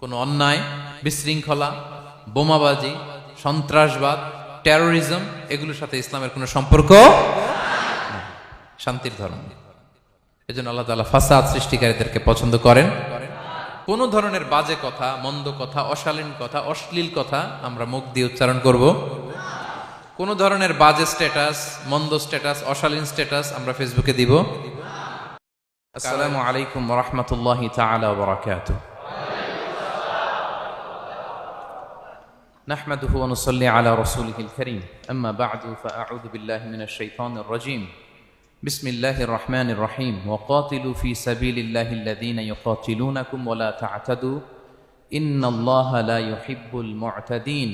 কোনো অন্যায়, বিশৃঙ্খলা, বোমাবাজি, সন্ত্রাসবাদ, টেরোরিজম এগুলোর সাথে ইসলামের কোনো সম্পর্ক নেই। শান্তির ধর্ম। এজন্য আল্লাহ তাআলা ফাসাদ সৃষ্টিকারীদেরকে পছন্দ করেন। কোনো ধরনের বাজে কথা, মন্দ কথা, অশালীন কথা, অশ্লীল কথা আমরা মুখ দিয়ে উচ্চারণ করব। কোনো ধরনের বাজে স্ট্যাটাস, মন্দ স্ট্যাটাস, অশালীন স্ট্যাটাস আমরা ফেসবুকে দিব। আসসালামু আলাইকুম ওয়া রাহমাতুল্লাহি তাআলা ওয়া বারাকাতুহু। نحمده ونصلي على رسوله الكريم أما بعد فأعوذ بالله من الشيطان الرجيم بسم الله الرحمن الرحيم وقاتلوا في سبيل الله الذين يقاتلونكم ولا تعتدوا إن الله لا يحب المعتدين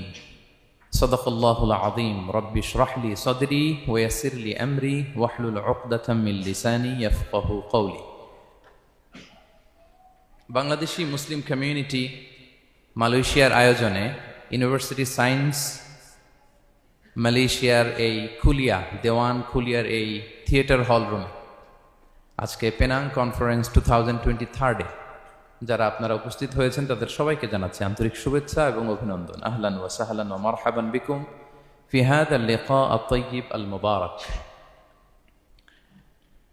صدق الله العظيم رب اشرح لي صدري ويسر لي أمري واحلل عقدة من لساني يفقه قولي বাংলাদেশি মুসলিম কমিউনিটি মালয়েশিয়ার আয়োজনে ইউনিভার্সিটি সায়েন্স মালয়েশিয়ার এই খুলিয়া দেওয়ান খুলিয়ার এই থিয়েটার হল রুমে আজকে পেনাং কনফারেন্স 2023 যারা আপনারা উপস্থিত হয়েছেন তাদের সবাইকে জানাচ্ছি আন্তরিক শুভেচ্ছা এবং অভিনন্দন। আহলান ওয়া সাহলান ওয়া মারহাবান বিকুম ফি হাযা আল-লিকা আত-তাইয়িব আল-মুবারাক।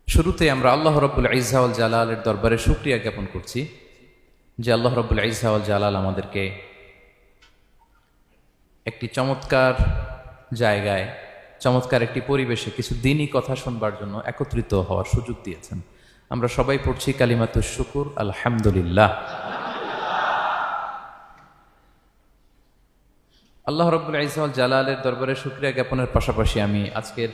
শুরুতে আমরা আল্লাহ রাব্বুল ইজ্জা ওয়াল জালালের দরবারে শুকরিয়া জ্ঞাপন করছি যে আল্লাহ রাব্বুল ইজ্জা ওয়াল জালাল আমাদেরকে একটি চমৎকার জায়গায়, চমৎকার একটি পরিবেশে কিছু দ্বীনি কথা শুনবার জন্য একত্রিত হওয়ার সুযোগ দিয়েছেন। আমরা সবাই পড়ছি কালিমাতুশ শুকুর আলহামদুলিল্লাহ। আল্লাহ রাব্বুল ইজ্জা ওয়াল জালালের দরবারে শুকরিয়া জ্ঞাপনের পাশাপাশি আমি আজকের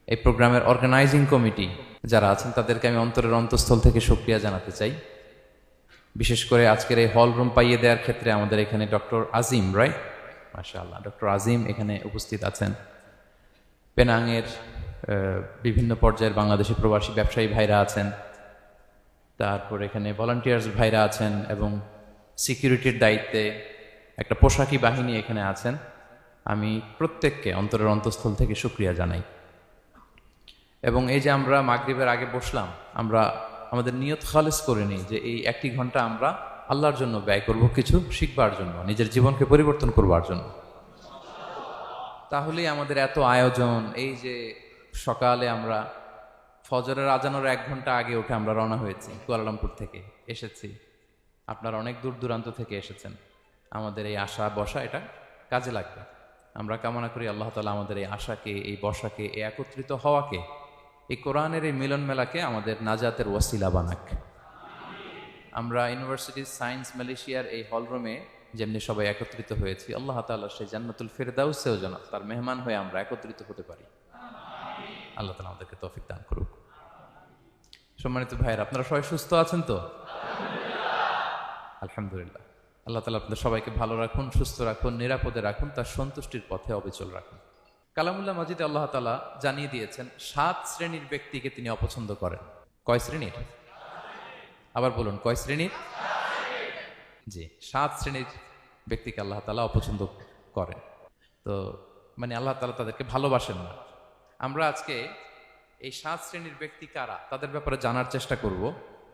এই প্রোগ্রামের অর্গানাইজিং কমিটি যারা আছেন তাদেরকে আমি অন্তরের অন্তঃস্থল থেকে শুকরিয়া জানাতে চাই। বিশেষ করে আজকের এই হল রুম পাইয়ে দেওয়ার ক্ষেত্রে আমাদের এখানে ডক্টর আজিম, রাইট, মাশাআল্লাহ, ডক্টর আজিম এখানে উপস্থিত আছেন। পেনাংয়ের বিভিন্ন পর্যায়ের বাংলাদেশি প্রবাসী ব্যবসায়ী ভাইরা আছেন, তারপর এখানে ভলান্টিয়ার্স ভাইরা আছেন এবং সিকিউরিটির দায়িত্বে একটা পোশাকি বাহিনী এখানে আছেন। আমি প্রত্যেককে অন্তরের অন্তঃস্থল থেকে শুকরিয়া জানাই। এবং এই যে আমরা মাগরিবের আগে বসলাম, আমরা আমাদের নিয়ত খালেস করে নিই যে এই 1 ঘন্টা আমরা আল্লাহর জন্য ব্যয় করব, কিছু শিখবার জন্য, নিজের জীবনকে পরিবর্তন করবার জন্য। তাহলেই আমাদের এত আয়োজন, এই যে সকালে আমরা ফজরের আজানের 1 ঘন্টা আগে উঠে আমরা রওনা হয়েছি, কুয়ালালামপুর থেকে এসেছি, আপনারা অনেক দূর দূরান্ত থেকে এসেছেন। আমাদের এই আশা বসা এটা কাজে লাগবে। আমরা কামনা করি আল্লাহ তাআলা আমাদের এই আশাকে, এই বসাকে, এই একত্রিত হওয়াকে, এই কোরআনের এই মিলন মেলাকে আমাদের নাজাতের ওয়াসিলা বানাক। আমরা ইউনিভার্সিটি সায়েন্স মালয়েশিয়ার এই হলরুমে যেমনি সবাই একত্রিত হয়েছি, আল্লাহ তাআলা সেই জান্নাতুল ফিরদাউসেও যেন তার মেহমান হয়ে আমরা একত্রিত হতে পারি। আল্লাহ তাআলা আমাদেরকে তৌফিক দান করুক। সম্মানিত ভাইয়েরা, আপনারা সবাই সুস্থ আছেন তো? আলহামদুলিল্লাহ। আল্লাহ তাআলা আপনাদের সবাইকে ভালো রাখুন, সুস্থ রাখুন, নিরাপদে রাখুন, তার সন্তুষ্টির পথে অবিচল রাখুন। কালামুল্লাহ মাজিদে আল্লাহ তাআলা জানিয়ে দিয়েছেন 7 শ্রেণীর ব্যক্তিকে তিনি অপছন্দ করেন। কয় শ্রেণীর? আবার বলুন, কয় শ্রেণীর? জি, 7 শ্রেণীর ব্যক্তিকে আল্লাহ তাআলা অপছন্দ করেন। তো মানে আল্লাহ তাআলা তাদেরকে ভালোবাসেন না। আমরা আজকে এই 7 শ্রেণীর ব্যক্তি কারা তাদের ব্যাপারে জানার চেষ্টা করব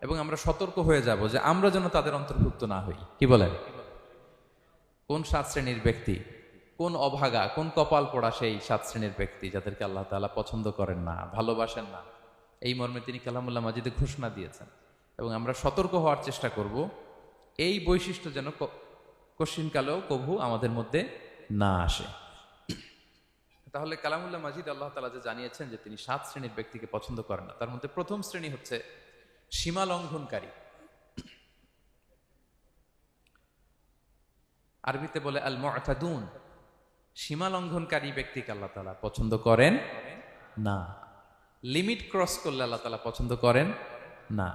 এবং আমরা সতর্ক হয়ে যাব যে আমরা যেন তাদের অন্তর্ভুক্ত না হই। কি বলেন? কোন 7 শ্রেণীর ব্যক্তি, কোন অভাগা, কোন কপাল পোড়া সেই 7 শ্রেণীর ব্যক্তি যাদেরকে আল্লাহ তাআলা পছন্দ করেন না, ভালোবাসেন না, এই মর্মে তিনি কালামুল্লাহ মাজিদে ঘোষণা দিয়েছেন। এবং আমরা সতর্ক হওয়ার চেষ্টা করব এই বৈশিষ্ট্য যেন কশিনকালেও কভু আমাদের মধ্যে না আসে। তাহলে কালামুল্লাহ মাজিদ আল্লাহ তাআলা যে জানিয়েছেন যে তিনি 7 শ্রেণীর ব্যক্তিকে পছন্দ করেন না, তার মধ্যে প্রথম শ্রেণী হচ্ছে সীমা লঙ্ঘনকারী। আরবিতে বলে আল মুআতাদুন। সীমা লঙ্ঘনকারী ব্যক্তিকে আল্লাহ তাআলা পছন্দ করেন না। লিমিট ক্রস করলে আল্লাহ তাআলা পছন্দ করেন না।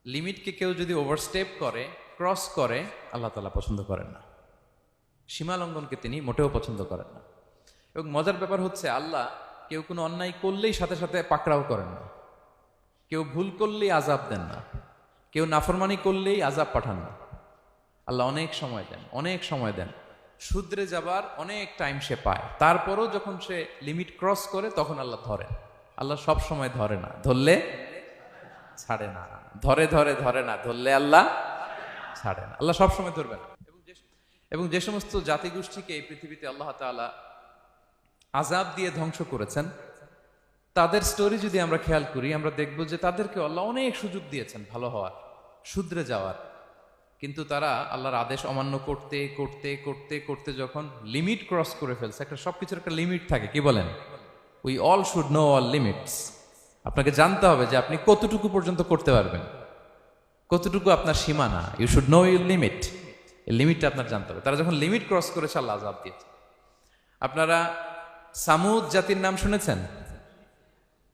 লিমিটকে কেউ যদি ওভারস্টেপ করে, ক্রস করে, আল্লাহ তাআলা পছন্দ করেন না। সীমা লঙ্ঘনকে তিনি মোটেও পছন্দ করেন না। এবং মজার ব্যাপার হচ্ছে আল্লাহ কেউ কোনো অন্যায় করলেই সাথে সাথে পাকড়াও করেন না, কেউ ভুল করলেই আযাব দেন না, কেউ নাফরমানি করলেই আযাব পাঠান না। আল্লাহ অনেক সময় দেন, অনেক সময় দেন, শুধরে যাবার অনেক টাইম সে পায়। তারপরও যখন সে লিমিট ক্রস করে তখন আল্লাহ ধরেন। আল্লাহ সব সময় ধরে না, ধরলে ছাড়ে না, ধরে ধরে ধরে না, ধরলে আল্লাহ ছাড়ে না, আল্লাহ সবসময় ধরবে না। এবং যে সমস্ত জাতিগোষ্ঠীকে এই পৃথিবীতে আল্লাহ তাআলা আযাব দিয়ে ধ্বংস করেছেন, তাদের স্টোরি যদি আমরা খেয়াল করি, আমরা দেখব যে তাদেরকে আল্লাহ অনেক সুযোগ দিয়েছেন ভালো হওয়ার, শুধরে যাওয়ার, কিন্তু তারা আল্লাহর আদেশ অমান্য করতে করতে করতে করতে যখন লিমিট ক্রস করে ফেলছে, একটা সবকিছুর একটা লিমিট থাকে, কি বলেন? We all should know all limits. আপনাকে জানতে হবে যে আপনি কতটুকু পর্যন্ত করতে পারবেন, কতটুকু আপনার সীমানা। You should know your limit. এই লিমিটটা আপনার জানতে হবে। তারা যখন লিমিট ক্রস করেছে, আল্লাহ আযাব দিয়েছে। আপনারা সামুদ জাতির নাম শুনেছেন?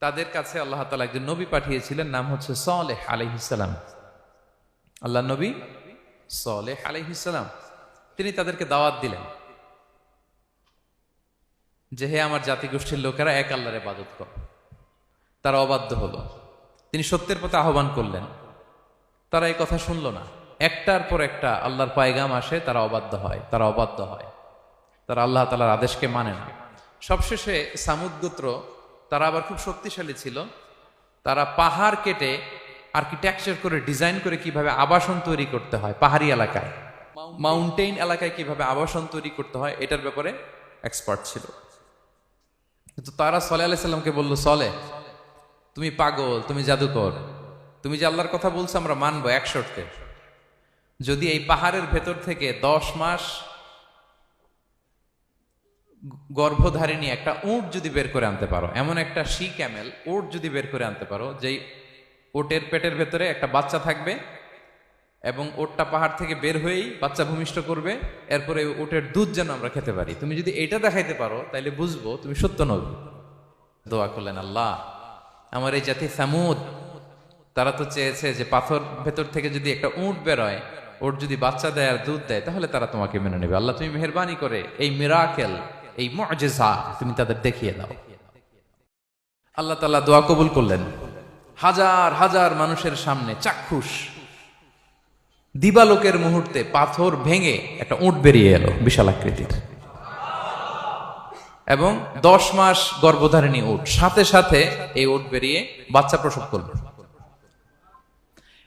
তাদের কাছে আল্লাহ তাআলা একজন নবী পাঠিয়েছিলেন, নাম হচ্ছে সালেহ আলাইহিস সালাম। আল্লাহ নবী সালেহ আলাইহিস সালাম, তিনি তাদেরকে দাওয়াত দিলেন যে হে আমার জাতিগোষ্ঠীর লোকেরা, এক আল্লাহর ইবাদত করো। তারা অবাধ্য হলো। তিনি সত্যের পথে আহ্বান করলেন, তারা এই কথা শুনলো না। একটার পর একটা আল্লাহর পায়গাম আসে, তারা অবাধ্য হয়, তারা অবাধ্য হয়, তারা আল্লাহ তাআলার আদেশকে মানে না। সবশেষে সামুদ গোত্র, তারা আবার খুব শক্তিশালী ছিল। তারা পাহাড় কেটে আর্কিটেকচার করে ডিজাইন করে কিভাবে আবাসন তৈরি করতে হয় পাহাড়ি এলাকায়, মাউন্টেইন এলাকায় কিভাবে আবাসন তৈরি করতে হয়, এটার ব্যাপারে এক্সপার্ট ছিল। কিন্তু তারা সালেহ আলাইহিস সালামকে বলল, সালেহ তুমি পাগল, তুমি জাদুকর, তুমি যে আল্লাহর কথা বলছো আমরা মানবো এক শর্তে, যদি এই পাহাড়ের ভেতর থেকে 10 মাস গর্ভধারিণী একটা উট যদি বের করে আনতে পারো, এমন একটা শি ক্যামেল উট যদি বের করে আনতে পারো, যেই ওটের পেটের ভেতরে একটা বাচ্চা থাকবে এবং ওটটা পাহাড় থেকে বের হয়েই বাচ্চা ভূমিষ্ঠ করবে, এরপরে ওটের দুধ যেন আমরা খেতে পারি, তুমি যদি এটা দেখাইতে পারো তাইলে বুঝবো তুমি সত্য নবী। দোয়া করলেন, আল্লাহ আমার এই জাতি সামুদ, তারা তো চেয়েছে যে পাথর ভেতর থেকে যদি একটা উট বেরোয়, ওর যদি বাচ্চা দেয় আর দুধ দেয়, তাহলে তারা তোমাকে মেনে নেবে। আল্লাহ তুমি মেহেরবানি করে এই মিরাকেল, এই মুআজিজা তুমি তাদের দেখিয়ে দাও। আল্লাহ তাআলা দোয়া কবুল করলেন। হাজার হাজার মানুষের সামনে চাক্ষুষ দিবালোকের মুহূর্তে পাথর ভেঙে একটা উট বেরিয়ে এলো বিশাল আকৃতির, এবং 10 মাস গর্ভধারিণী উট, সাথে সাথে এই উট বেরিয়ে বাচ্চা প্রসব করলো,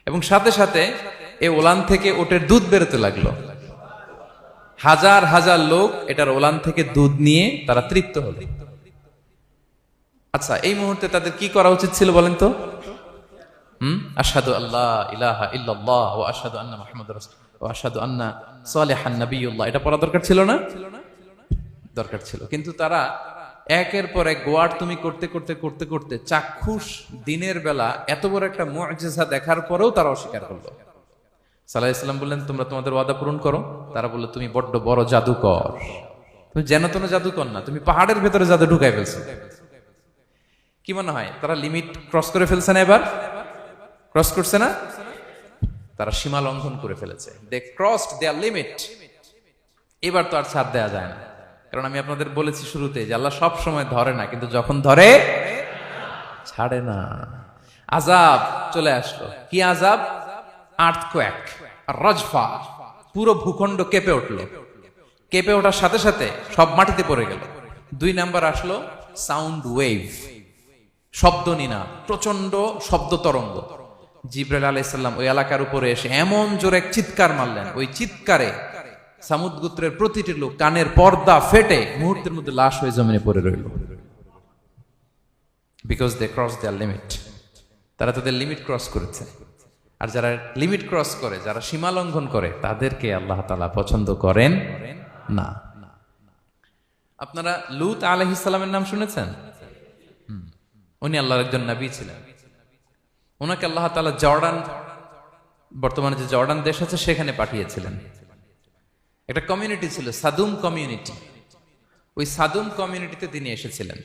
এবং সাথে সাথে এই ওলান থেকে উটের দুধ বেরোতে লাগলো। হাজার হাজার লোক এটার ওলান থেকে দুধ নিয়ে তারা তৃপ্ত হলো। আচ্ছা, এই মুহূর্তে তাদের কি করা উচিত ছিল বলেন তো? আশহাদু আল্লাহ ইলাহা ইল্লাল্লাহ ওয়া আশহাদু আন্না মুহাম্মাদুর রাসূলুল্লাহ ওয়া আশহাদু আন্না সালিহান নাবিয়্যুল্লাহ, এটা পড়া দরকার ছিল না? দরকার ছিল। কিন্তু তারা একের পর এক গোয়ার তুমি করতে করতে করতে করতে চাক্ষুষ দিনের বেলা এত বড় একটা মুআজিজা দেখার পরেও তারা অস্বীকার করলো। সাল্লাল্লাহু আলাইহি ওয়াসাল্লাম বললেন, তোমরা তোমাদের ওয়াদা পূরণ করো। তারা বলল, তুমি বড্ড বড় জাদুকর, তুমি যেন তেন জাদুকর না, তুমি পাহাড়ের ভেতরে জাদু ঢুকাই ফেলছো। কি মনে হয় তারা লিমিট ক্রস করে ফেলছে না? এবার ক্রস করছে না? তারা সীমা লঙ্ঘন করে ফেলেছে। দে ক্রসড দেয়ার লিমিট। এবার তো আর ছাড় দেয়া যায় না, কারণ আমি আপনাদের বলেছি শুরুতে যে আল্লাহ সব সময় ধরে না, কিন্তু যখন ধরে ছাড়ে না। আযাব চলে আসলো। কি আযাব? আর্থকোয়েক, রাজফা, পুরো ভূখণ্ড কেঁপে উঠলো। কেঁপে ওঠার সাথে সাথে সব মাটিতে পড়ে গেল। 2 নাম্বার আসলো সাউন্ড ওয়েভ, শব্দ নিনাদ, প্রচন্ড শব্দ তরঙ্গ। জিবরাইল আলাইহিস সালাম ওই এলাকার উপরে এসে এমন জোরে এক চিৎকার মারলেন, ওই চিৎকারে সামুদ গোত্রের প্রতিটি লোক কানের পর্দা ফেটে মুহূর্তের মধ্যে লাশ হয়ে জমিনে পড়ে রইল। Because they cross their limit. তারা তাদের লিমিট ক্রস করেছে। আর যারা লিমিট ক্রস করে, যারা সীমা লঙ্ঘন করে, তাদেরকে আল্লাহ তাআলা পছন্দ করেন না। আপনারা লূত আলাইহিস সালামের নাম শুনেছেন? উনি আল্লাহর একজন নবী ছিলেন। ওনাকে আল্লাহ তাআলা জর্ডান, বর্তমানে যে জর্ডান দেশ আছে, সেখানে পাঠিয়েছিলেন। একটা কমিউনিটি ছিল সাদুম কমিউনিটি। ওই সাদুম কমিউনিটিতে তিনি এসেছিলেন।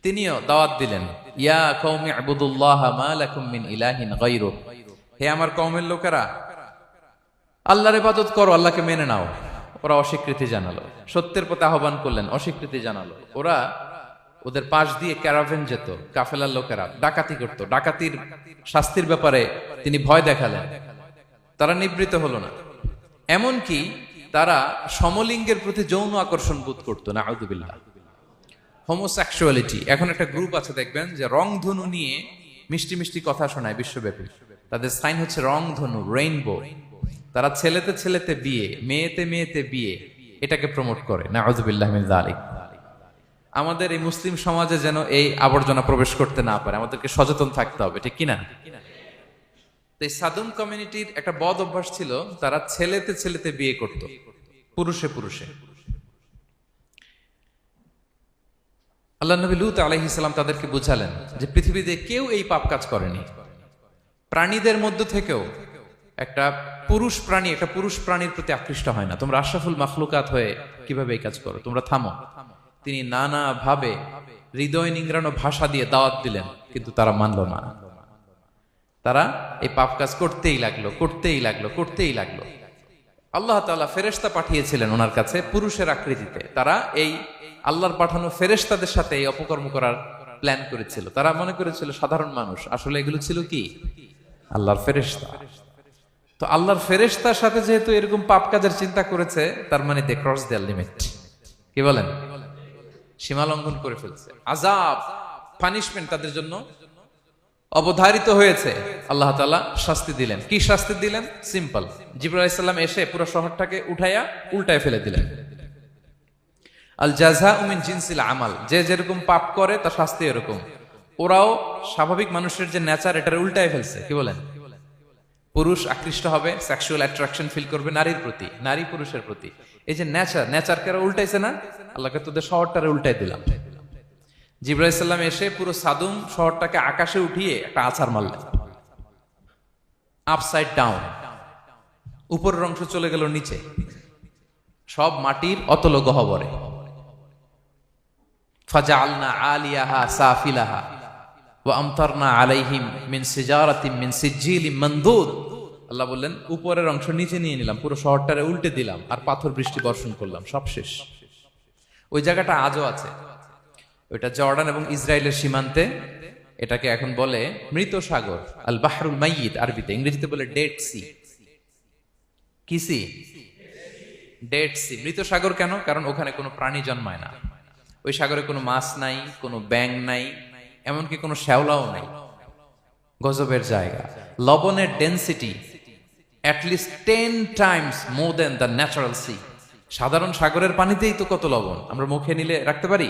তিনিও দাওয়াত দিলেন, ইয়া কওমি ইবুদুল্লাহ মা লাকুম মিন ইলাহিন গায়রু, হে আমার কওমের লোকেরা, আল্লাহর ইবাদত করো, আল্লাহকে মেনে নাও। ওরা অস্বীকৃতি জানালো। সত্যের পথে আহ্বান করলেন, অস্বীকৃতি জানালো। ওরা, ওদের পাশ দিয়ে ক্যারাভেন যেত, কাফেলার লোকেরা ডাকাতি করত। ডাকাতির শাস্তির ব্যাপারে তিনি ভয় দেখালেন, তারা নিবৃত্ত হলো না। এমনকি তারা সমলিঙ্গের প্রতি যৌন আকর্ষণ বোধ করতো। নাউযুবিল্লাহ। হোমোসেক্সুয়ালিটি, এখন একটা গ্রুপ আছে দেখবেন যে রংধনু নিয়ে মিষ্টি মিষ্টি কথা শোনায় বিশ্বব্যাপী। তাদের সাইন হচ্ছে রংধনু, রেইনবো। তারা ছেলেতে ছেলেতে বিয়ে, মেয়েতে মেয়েতে বিয়ে, এটাকে প্রমোট করে। নাউযুবিল্লাহি মিন যালিক। আমাদের এই মুসলিম সমাজে যেন এই আবর্জনা প্রবেশ করতে না পারে, আমাদেরকে সচেতন থাকতে হবে, ঠিক কিনা? এই সাদুম কমিউনিটির একটা বদ অভ্যাস ছিল, তারা ছেলেতে ছেলেতে বিয়ে করত, পুরুষে পুরুষে। আল্লাহ নবী লূত আলাইহিস সালাম তাদেরকে বুঝালেন যে পৃথিবীতে কেউ এই পাপ কাজ করেনি। প্রাণীদের মধ্য থেকেও একটা পুরুষ প্রাণী একটা পুরুষ প্রাণীর প্রতি আকৃষ্ট হয় না। তোমরা আশরাফুল মাখলুকাত হয়ে কিভাবে এই কাজ করো? তোমরা থামো। তিনি নানা ভাবে হৃদয় নিংড়ানো ভাষা দিয়ে দাওয়াত দিলেন, কিন্তু তারা মানল না। তারা এই পাপ কাজ করতেই লাগলো, করতেই লাগলো, করতেই লাগলো। আল্লাহ তাআলা ফেরেশতা পাঠিয়েছিলেন ওনার কাছে পুরুষের আকৃতিতে। তারা এই আল্লাহর পাঠানো ফেরেশতাদের সাথে এই অপকর্ম করার প্ল্যান করেছিল। তারা মনে করেছিল সাধারণ মানুষ, আসলে এগুলো ছিল কি? আল্লাহর ফেরেশতা। তো আল্লাহর ফেরেশতার সাথে যেহেতু এরকম পাপ কাজের চিন্তা করেছে, তার মানে দে ক্রস দেয়ার লিমিট। কি বলেন? সীমা লঙ্ঘন করে ফেলছে। আযাব, পানিশমেন্ট তাদের জন্য অবধারিত হয়েছে। আল্লাহ তাআলা শাস্তি দিলেন। কি শাস্তি দিলেন? সিম্পল। জিবরাইল আলাইহিস সালাম এসে পুরো শহরটাকে উঠাইয়া উল্টায় ফেলে দিলেন। আল জাযাউ মিন জিনসিল আমাল, যে যেরকম পাপ করে তার শাস্তি এরকম। ওরাও স্বাভাবিক মানুষের যে নেচার, এটার উল্টায় ফেলছে। কি বলেন? পুরুষ আকৃষ্ট হবে, সেক্সুয়াল অ্যাট্রাকশন ফিল করবে নারীর প্রতি, নারী পুরুষের প্রতি। এই যে নেচারকে উল্টাইছে না, আল্লাহকে তোদের শহরটারে উল্টাই দিলাম। জিবরাইল আলাইহিস সালাম এসে পুরো সাদুম শহরটাকে আকাশে উঠিয়ে একটা আছাড় মারলেন, আপসাইড ডাউন। উপরের অংশ চলে গেল নিচে, সব মাটির অতল গহ্বরে। ফাজআলনা আলিয়াহা সাফিলাহা ওয়া আমতারনা আলাইহিম মিন সিজারাতিন মিন সিজিলিম মানদুদ। আল্লাহ বললেন উপরের অংশ নিচে নিয়ে নিলাম, পুরো শহরটারে উল্টে দিলাম, আর পাথর বৃষ্টি বর্ষণ করলাম, সব শেষ। ওই জায়গাটা আজও আছে, ওইটা জর্ডান এবং ইসরায়েলের সীমান্তে। এটাকে এখন বলে মৃত সাগর, আল বাহরুল মাইয়িত আরবিতে, ইংরেজিতে বলে ডেড সি। কি সি? Dead sea. মৃত সাগর কেন? কারণ ওখানে কোনো প্রাণী জন্মায় না। ওই সাগরে কোনো মাছ নাই, কোনো ব্যাঙ নাই, এমনকি কোনো শ্যাওলাও নাই। গজবের জায়গা। লবণের density at least 10 times more than the natural sea. সাধারণ সাগরের পানিতেই তো কত লবণ, আমরা মুখে নিলে রাখতে পারি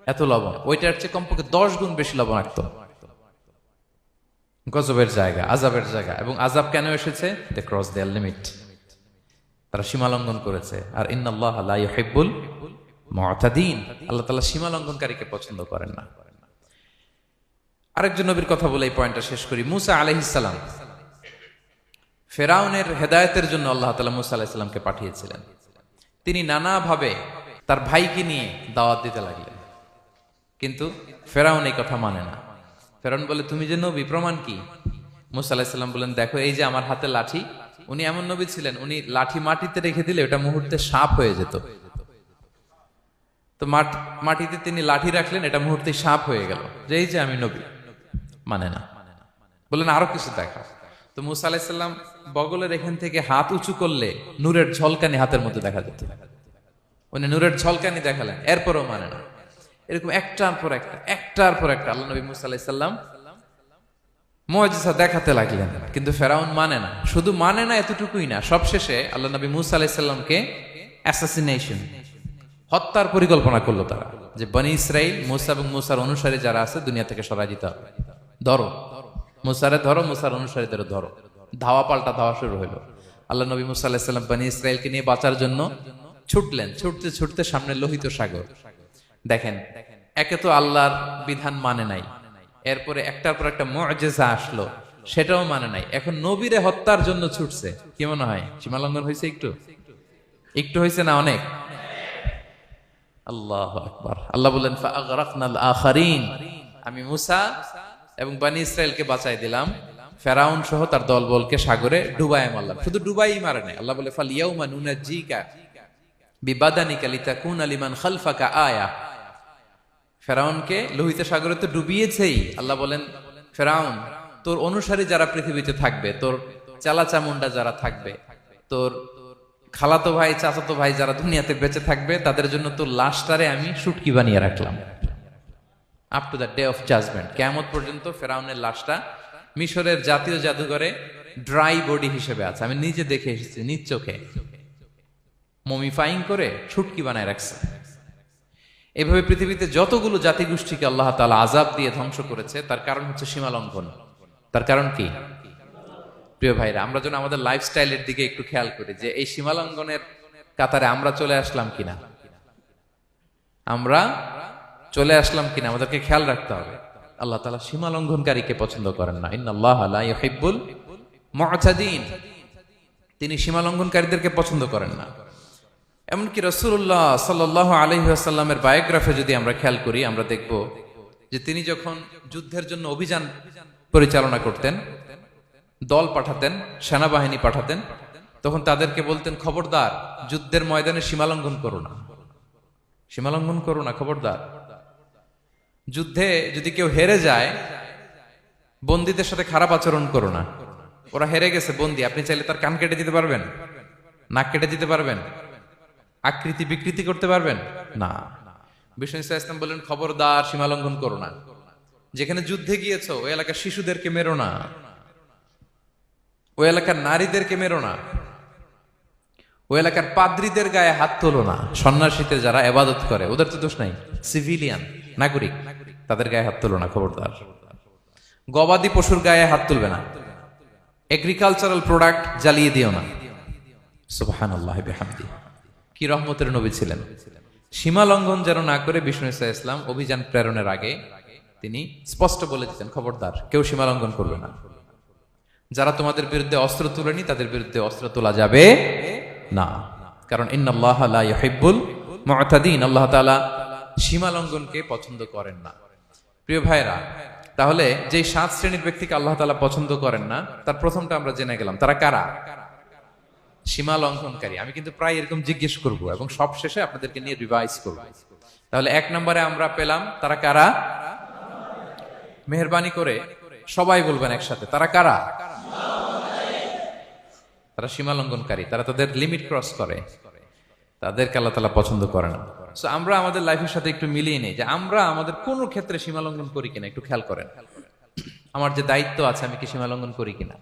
এত লবণ। ওইটার চেয়ে কমপক্ষে 10 গুণ বেশি লবণ রাখতো। গজবের জায়গা, আযাবের জায়গা। এবং আযাব কেন এসেছে? They cross their limit. তারা সীমা লঙ্ঘন করেছে। আর ইন্নাল্লাহা লা ইউহিব্বুল মুতাদিন, আল্লাহ তাআলা সীমা লঙ্ঘনকারীকে পছন্দ করেন না। আরেকজন নবীর কথা বলে এই পয়েন্টটা শেষ করি। মুসা আলাইহিস সালাম, ফেরাউনের হেদায়েতের জন্য আল্লাহ তাআলা মুসা আলাইহিস সালামকে পাঠিয়েছিলেন। তিনি নানাভাবে তার ভাইকে নিয়ে দাওয়াত দিতে লাগলেন, কিন্তু ফেরাউন এই কথা মানে না। ফেরাউন বলে তুমি যে নবী, প্রমাণ কি? মুসা আলাইহিস সালাম বলেন দেখো এই যে আমার হাতে লাঠি। উনি এমন নবী ছিলেন, উনি লাঠি মাটিতে রেখে দিলে ওটা মুহূর্তে সাপ হয়ে যেত। তো মাটিতে তিনি লাঠি রাখলেন, এটা মুহূর্তে সাপ হয়ে গেল, যে এই যে আমি নবী। মানে না, বললেন আরো কিছু দেখা। তো মুসা আলাইহিস সালাম বগলের এখান থেকে হাত উঁচু করলে নূরের ঝলকানি হাতের মধ্যে দেখা যেত। উনি নূরের ঝলকানি দেখালেন, এরপরও মানে না। এরকম একটার পর একটা আল্লাহ নবী মুসা আলাইহিস সালাম মুআজিজা দেখাতে লাগলেন, কিন্তু ফেরাউন মানে না। শুধু মানে না এতটুকুই না, সবশেষে আল্লাহ নবী মুসা আলাইহিস সালামকে অ্যাসাসিনেশন, হত্যার পরিকল্পনা করলো তারা, যে বনি ইসরাইল, মুসা এবং মুসার অনুসারী যারা আছে দুনিয়া থেকে সরাই দিতে হবে। ধরো মুসারে, ধরো মুসার অনুসারীদের ধরো। ধাওয়া পাল্টা ধাওয়া শুরু হলো। আল্লাহ নবী মুসা আলাইহিস সালাম বনি ইসরাইলকে নিয়ে বাঁচার জন্য ছুটলেন। ছুটতে ছুটতে সামনে লোহিত সাগর। দেখেন, একে তো আল্লাহর বিধান মানে নাই, এরপরে একটার পর একটা মুআজিজা আসলো, সেটাও মানে নাই। এখন নবীরে হত্যার জন্য ছুটছে। কি মনে হয় সীমা লঙ্ঘন হয়েছে? একটু হয়েছে না অনেক? আল্লাহু আকবার। আল্লাহ বলেন ফাআগরাকনাল আখারিন, আমি মুসা এবং বনি ইসরাইলকে বাঁচাই দিলাম, ফেরাউন সহ তার দলবলকে সাগরে ডুবাই মারলাম। শুধু ডুবাই মারে নাই, আল্লাহ বলে ফাল ইয়াউমা নুনাজ্জিকা বিবাদানিকা লিতাকুনা লিমান খালফাকা আয়া। ফেরাউনকে লোহিত সাগরে তো ডুবিয়েছেই। আল্লাহ বলেন ফেরাউন, তোর অনুসারী যারা পৃথিবীতে থাকবে, তোর চালা চামুন্ডা যারা থাকবে, তোর খালাতো ভাই চাচাতো ভাই যারা দুনিয়াতে বেঁচে থাকবে, তাদের জন্য তোর লাশটারে আমি শুটকি বানিয়ে রাখলাম। Up to the day of judgement, কিয়ামত পর্যন্ত ফেরাউনের লাশটা মিশরের জাতীয় জাদুঘরে ড্রাই বডি হিসেবে আছে, আমি নিজে দেখে এসেছি নিজ চোখে, মমিফাইং করে ছুটকি বানায় রাখছে। এভাবে পৃথিবীতে যতগুলো জাতিগোষ্ঠীকে আল্লাহ তাআলা আযাব দিয়ে ধ্বংস করেছে তার কারণ হচ্ছে সীমা লঙ্ঘন। তার কারণ কি? প্রিয় ভাইরা, আমরা যেন আমাদের লাইফস্টাইলের দিকে একটু খেয়াল করি যে এই সীমা লঙ্ঘনের কাতারে আমরা চলে আসলাম কিনা, আমরা চলে আসলাম কিনা আমাদেরকে খেয়াল রাখতে হবে। আল্লাহ তাআলা সীমা লঙ্ঘনকারীকে পছন্দ করেন না। ইন্নাল্লাহা লা ইউহিব্বুল মু'তাদিন, তিনি সীমা লঙ্ঘনকারীদেরকে পছন্দ করেন না। এমনকি রাসূলুল্লাহ সাল্লাল্লাহু আলাইহি ওয়াসাল্লামের বায়োগ্রাফি যদি আমরা খেয়াল করি, আমরা দেখব যে তিনি যখন যুদ্ধের জন্য অভিযান পরিচালনা করতেন, দল পাঠাতেন, সেনাবাহিনী পাঠাতেন, তখন তাদেরকে বলতেন, খবরদার যুদ্ধের ময়দানে সীমালঙ্ঘন করো না, সীমালঙ্ঘন করো না, খবরদার। যুদ্ধে যদি কেউ হেরে যায়, বন্দীদের সাথে খারাপ আচরণ করো না। ওরা হেরে গেছে বন্দী, আপনি চাইলে তার কান কেটে দিতে পারবেন, নাক কেটে দিতে পারবেন, আকৃতি বিকৃতি করতে পারবেন না। বিষ্ণু ইসলাম বললেন, খবরদার সীমালঙ্ঘন করো না। যেখানে যুদ্ধে গিয়েছো ওই এলাকার শিশুদেরকে মেরো না, ওই এলাকার নারীদেরকে মেরো না, ওই এলাকার পাদ্রীদের গায়ে হাত তোলো না। সন্ন্যাসীতে যারা ইবাদত করে ওদের তো দোষ নাই, সিভিলিয়ান নাগরিক, তাদের গায়ে হাত তোলো না, খবরদার। গবাদি পশুর গায়ে হাত তুলবে না, এগ্রিকালচারাল প্রোডাক্ট জ্বালিয়ে দিও না। সুবহানাল্লাহি বিহামদি, কি রহমতের নবী ছিলেন। সীমা লঙ্ঘন যেন না করে বিষ্ণু ইসলাম অভিযান প্রেরণের আগে তিনি স্পষ্ট বলে দিতেন, খবরদার কেউ সীমা লঙ্ঘন করবে না। যারা তোমাদের বিরুদ্ধে অস্ত্র তুলেনি তাদের বিরুদ্ধে অস্ত্র তোলা যাবে না, কারণ ইন্নাল্লাহা লা ইউহিব্বুল মু'তাদিন, আল্লাহ তাআলা সীমা লঙ্ঘনকে পছন্দ করেন না। প্রিয় ভাইরা, তাহলে যে 7 শ্রেণীর ব্যক্তিকে আল্লাহ তাআলা পছন্দ করেন না, তার প্রথমটা আমরা জেনে গেলাম, তারা কারা? সীমা লঙ্ঘনকারী। আমি কিন্তু প্রায় এরকম জিজ্ঞেস করব এবং সব শেষে আপনাদেরকে নিয়ে রিভাইজ করব। তাহলে 1 নম্বরে আমরা পেলাম তারা কারা। মেহেরবানি করে সবাই বলবেন একসাথে, তারা কারা? তারা সীমা লঙ্ঘনকারী, তারা তাদের লিমিট ক্রস করে, তাদেরকে আল্লাহ তাআলা পছন্দ করে না। সো আমরা আমাদের লাইফের সাথে একটু মিলিয়ে নেই যে আমরা আমাদের কোন ক্ষেত্রে সীমা লঙ্ঘন করি কিনা একটু খেয়াল করেন। আমার যে দায়িত্ব আছে আমি কি সীমা লঙ্ঘন করি কিনা?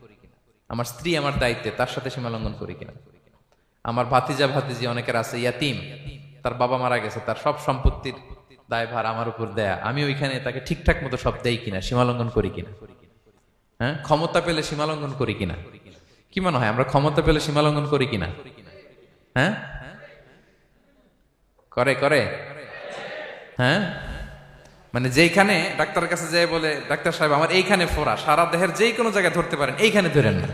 আমার স্ত্রী আমার দায়িত্বে, তার সাথে সীমা লঙ্ঘন করি কিনা? আমার ভাতিজা ভাতিজি অনেকের আছে ইয়াতিম, তার বাবা মারা গেছে, তার সব সম্পত্তির দায়ভার আমার উপর দেয়া, আমি ওইখানে তাকে ঠিকঠাক মতো সব দেই কিনা, সীমা লঙ্ঘন করি কিনা? হ্যাঁ, ক্ষমতা পেলে সীমা লঙ্ঘন করি কিনা? কি মনে হয় আমরা ক্ষমতা পেলে সীমা লঙ্ঘন করি কিনা? হ্যাঁ, করে করে হ্যাঁ, মানে যেইখানে ডাক্তারের কাছে যাই বলে, ডাক্তার সাহেব আমার এইখানে ফোড়া, সারা দেহের যেই কোনো জায়গায় ধরতে পারেন, এইখানে ধরেন না,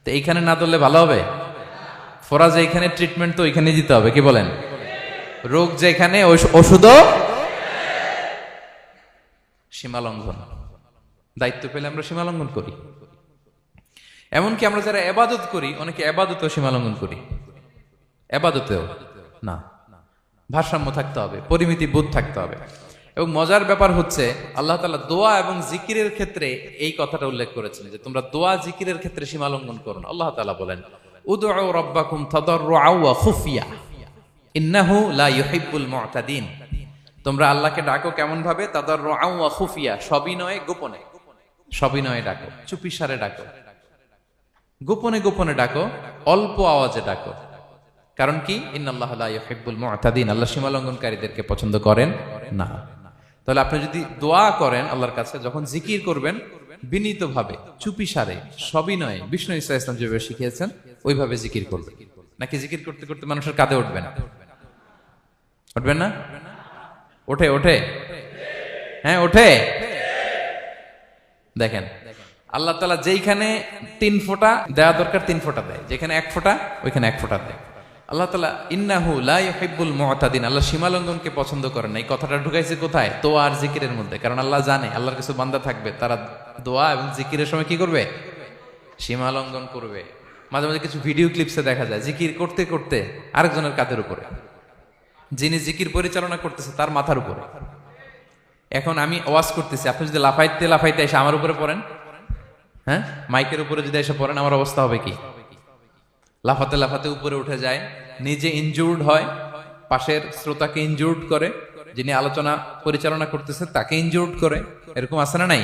তো এইখানে না ধরলে ভালো হবে? ফোড়া যেখানে, ট্রিটমেন্ট তো ওইখানে দিতে হবে, কি বলেন? রোগ যেখানে ওষুধও সীমা লঙ্ঘন। দায়িত্ব পেলে আমরা সীমা লঙ্ঘন করি। এমনকি আমরা যারা ইবাদত করি, অনেকে ইবাদতেও সীমা লঙ্ঘন করি, ইবাদতেও না। ভারসাম্য থাকতে হবে, পরিমিতি বোধ থাকতে হবে। এবং মজার ব্যাপার হচ্ছে আল্লাহ তাআলা দোয়া এবং জিকিরের ক্ষেত্রে এই কথাটা উল্লেখ করেছেন যে তোমরা দোয়া জিকিরের ক্ষেত্রে সীমা লঙ্ঘন করো না। আল্লাহ তাআলা বলেন, উদউ রাব্বাকুম তাদাররুআ ওয়া খুফিয়া ইন্নাহু লা ইউহিব্বুল মু'তাদিন। তোমরা আল্লাহকে ডাকো কেমন ভাবে? তাদাররুআ ওয়া খুফিয়া, সবিনয়ে গোপনে, সবিনয়ে ডাকো, চুপিসারে ডাকো, গোপনে গোপনে ডাকো, অল্প আওয়াজে ডাকো। কারণ কি? ইন্নাল্লাহা লা ইউহিব্বুল মু'তাদিন, আল্লাহ সীমা লঙ্ঘনকারীদেরকে পছন্দ করেন না। তাহলে আপনি যদি দোয়া করেন আল্লাহর কাছে, যখন জিকির করবেন বিনীতভাবে, চুপিসারে, সবিনয়ে, বিষ্ণু ইসলাম যেভাবে শিখিয়েছেন ওইভাবে জিকির করবেন। নাকি জিকির করতে করতে মানুষের কাঁধে উঠবেন? উঠবেন না? ওঠে ওঠে, হ্যাঁ ওঠে। দেখেন আল্লাহ তাআলা যেইখানে 3 ফোঁটা দেওয়া দরকার 3 ফোঁটা দেয়, যেখানে 1 ফোঁটা ওইখানে 1 ফোঁটা দেয়। আল্লাহ তাআলা ইন্নাহু লা ইউহিব্বুল মু'তাদিন, আল্লাহ সীমা লঙ্ঘনকে পছন্দ করেন না। এই কথাটা ঢুকাইছে কোথায়? দোয়া আর জিকিরের মধ্যে। কারণ আল্লাহ জানে আল্লাহর কিছু বান্দা থাকবে তারা দোয়া এবং জিকিরের সময় কি করবে? সীমা লঙ্ঘন করবে। মাঝে মাঝে কিছু ভিডিও ক্লিপসে দেখা যায় জিকির করতে করতে আরেকজনের কাঁধের উপরে, যিনি জিকির পরিচালনা করতেছে তার মাথার উপরে। এখন আমি ওয়াজ করতেছি, আপনি যদি লাফাইতে লাফাইতে এসে আমার উপরে পড়েন, হ্যাঁ মাইকের উপরে যদি এসে পড়েন, আমার অবস্থা হবে কি? লাফাতে লাফাতে উপরে উঠে যায়, নিজে ইনজুর্ড হয়, পাশের শ্রোতাকে ইনজুর্ড করে, যিনি আলোচনা পরিচালনা করতেছে তাকে ইনজুর্ড করে। এরকম আছে না নাই?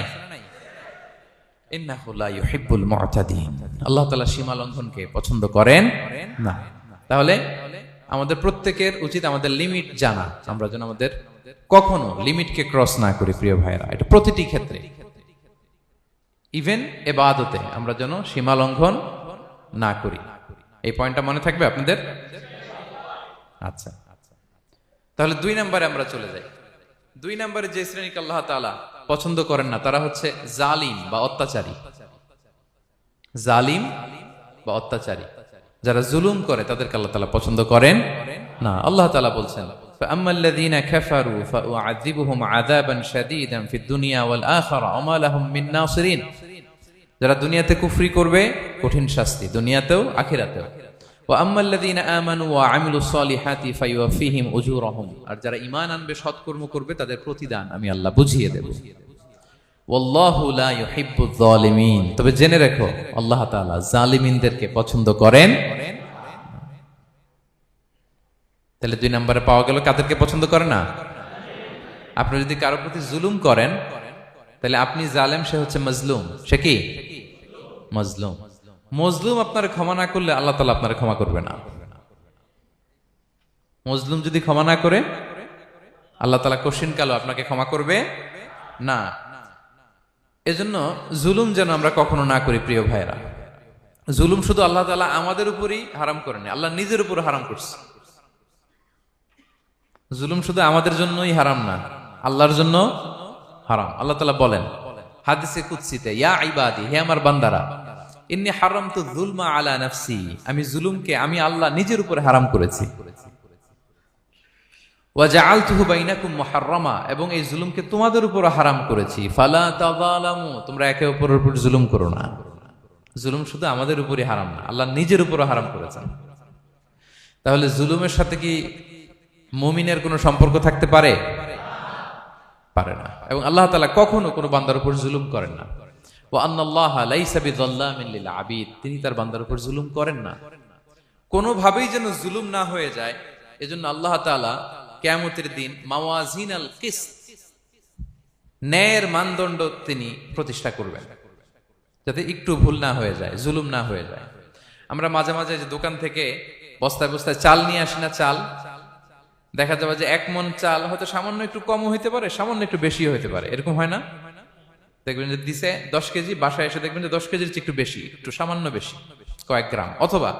ইন্নাহু লা ইউহিব্বুল মু'তাদিন। আল্লাহ তাআলা সীমা লঙ্ঘনকে পছন্দ করেন না। তাহলে আমাদের প্রত্যেকের উচিত আমাদের লিমিট জানা, আমরা যেন আমাদের কখনো লিমিটকে ক্রস না করি প্রিয় ভাইরা। এটা প্রতিটি ক্ষেত্রে, ইভেন ইবাদতে আমরা যেন সীমা লঙ্ঘন না করি। এই পয়েন্টটা মনে থাকবে আপনাদের? আচ্ছা, তাহলে 2 নম্বরে আমরা চলে যাই। 2 নম্বরে যে শ্রেণীকে আল্লাহ তাআলা পছন্দ করেন না তারা হচ্ছে জালিম বা অত্যাচারী। জালিম বা অত্যাচারী, যারা জুলুম করে তাদেরকে আল্লাহ তাআলা পছন্দ করেন না। আল্লাহ তাআলা বলছেন ফাআম্মাল্লাযীনা কাফারু ফাউআযিবুহুম আযাবান শাদীদান ফিদ দুনিয়া ওয়াল আখিরা ওয়া মা লাহুম মিন নাসিরিন। যারা দুনিয়াতে কুফরি করবে কঠিন শাস্তি দুনিয়াতেও আখিরাতেও। ওয়া আম্মাল্লাযীনা আমানু ওয়া আমিলুস সলিহাতি ফায়ুওয়াফিহিম উজুরাহুম। আর যারা ঈমান আনবে সৎকর্ম করবে তাদের প্রতিদান আমি আল্লাহ বুঝিয়ে দেব। ওয়াল্লাহু লা ইউহিব্বুয যালিমিন। তবে জেনে রেখো আল্লাহ তাআলা জালিমিনদেরকে পছন্দ করেন। তাহলে 2 নম্বরে পাওয়া গেল কাদেরকে পছন্দ করে না? আপনি যদি কারো প্রতি জুলুম করেন তাহলে আপনি জালেম, সে হচ্ছে মাজলুম। সে কি? মাজলুম। মজলুম আপনার ক্ষমা না করলে আল্লাহ তাআলা আপনার ক্ষমা করবে না। মজলুম যদি ক্ষমা না করে আল্লাহ তাআলা কঠিন কালো আপনাকে ক্ষমা করবে না। এজন্য জুলুম যেন আমরা কখনো না করি প্রিয় ভাইরা। জুলুম শুধু আল্লাহ তাআলা আমাদের উপরই হারাম করেনি, আল্লাহ নিজের উপর হারাম করছে। জুলুম শুধু আমাদের জন্যই হারাম না, আল্লাহর জন্য হারাম। আল্লাহ তাআলা বলেন হাদিসে কুদসিতে, ইয়া ইবাদি, হে আমার বান্দারা, ইন্নী হারামতু যুলমা আলা নাফসি, আমি জুলুমকে আমি আল্লাহ নিজের উপরে হারাম করেছি। ওয়া জাআলতুহু বাইনাকুম মুহাররামা, এবং এই জুলুমকে তোমাদের উপর হারাম করেছি। ফালা তাযালামু, তোমরা একে অপরের উপর জুলুম করো না। জুলুম শুধু আমাদের উপরই হারাম না, আল্লাহ নিজের উপরও হারাম করেছেন। তাহলে জুলুমের সাথে কি মুমিনের কোনো সম্পর্ক থাকতে পারে? পারে না। এবং আল্লাহ তাআলা কখনো কোনো বান্দার উপর জুলুম করেন না। ওয়া আন্নাল্লাহা লাইসা বিযাল্লামিন লিল আবিদ, তিনি তার বান্দার উপর জুলুম করেন না। কোনোভাবেই যেন জুলুম না হয়ে যায়, এজন্য আল্লাহ তাআলা কিয়ামতের দিন মাওয়াজিনাল কিসত, ন্যায়ের মানদণ্ড তিনি প্রতিষ্ঠা করবেন, যাতে একটু ভুল না হয়ে যায়, জুলুম না হয়ে যায়। আমরা মাঝে মাঝে যে দোকান থেকে বস্তায় বস্তায় চাল নিয়ে আসি না, চাল দেখা যাবে যে 1 মণ চাল হয়তো সামান্য একটু কমও হইতে পারে, সামান্য একটু বেশিও হইতে পারে। এরকম হয় না? দেখবেন যে দিছে 10 কেজি, বাসায় এসে দেখবেন যে 10 কেজির চেয়ে একটু বেশি, একটু সামান্য বেশি কয়েক গ্রাম, অথবা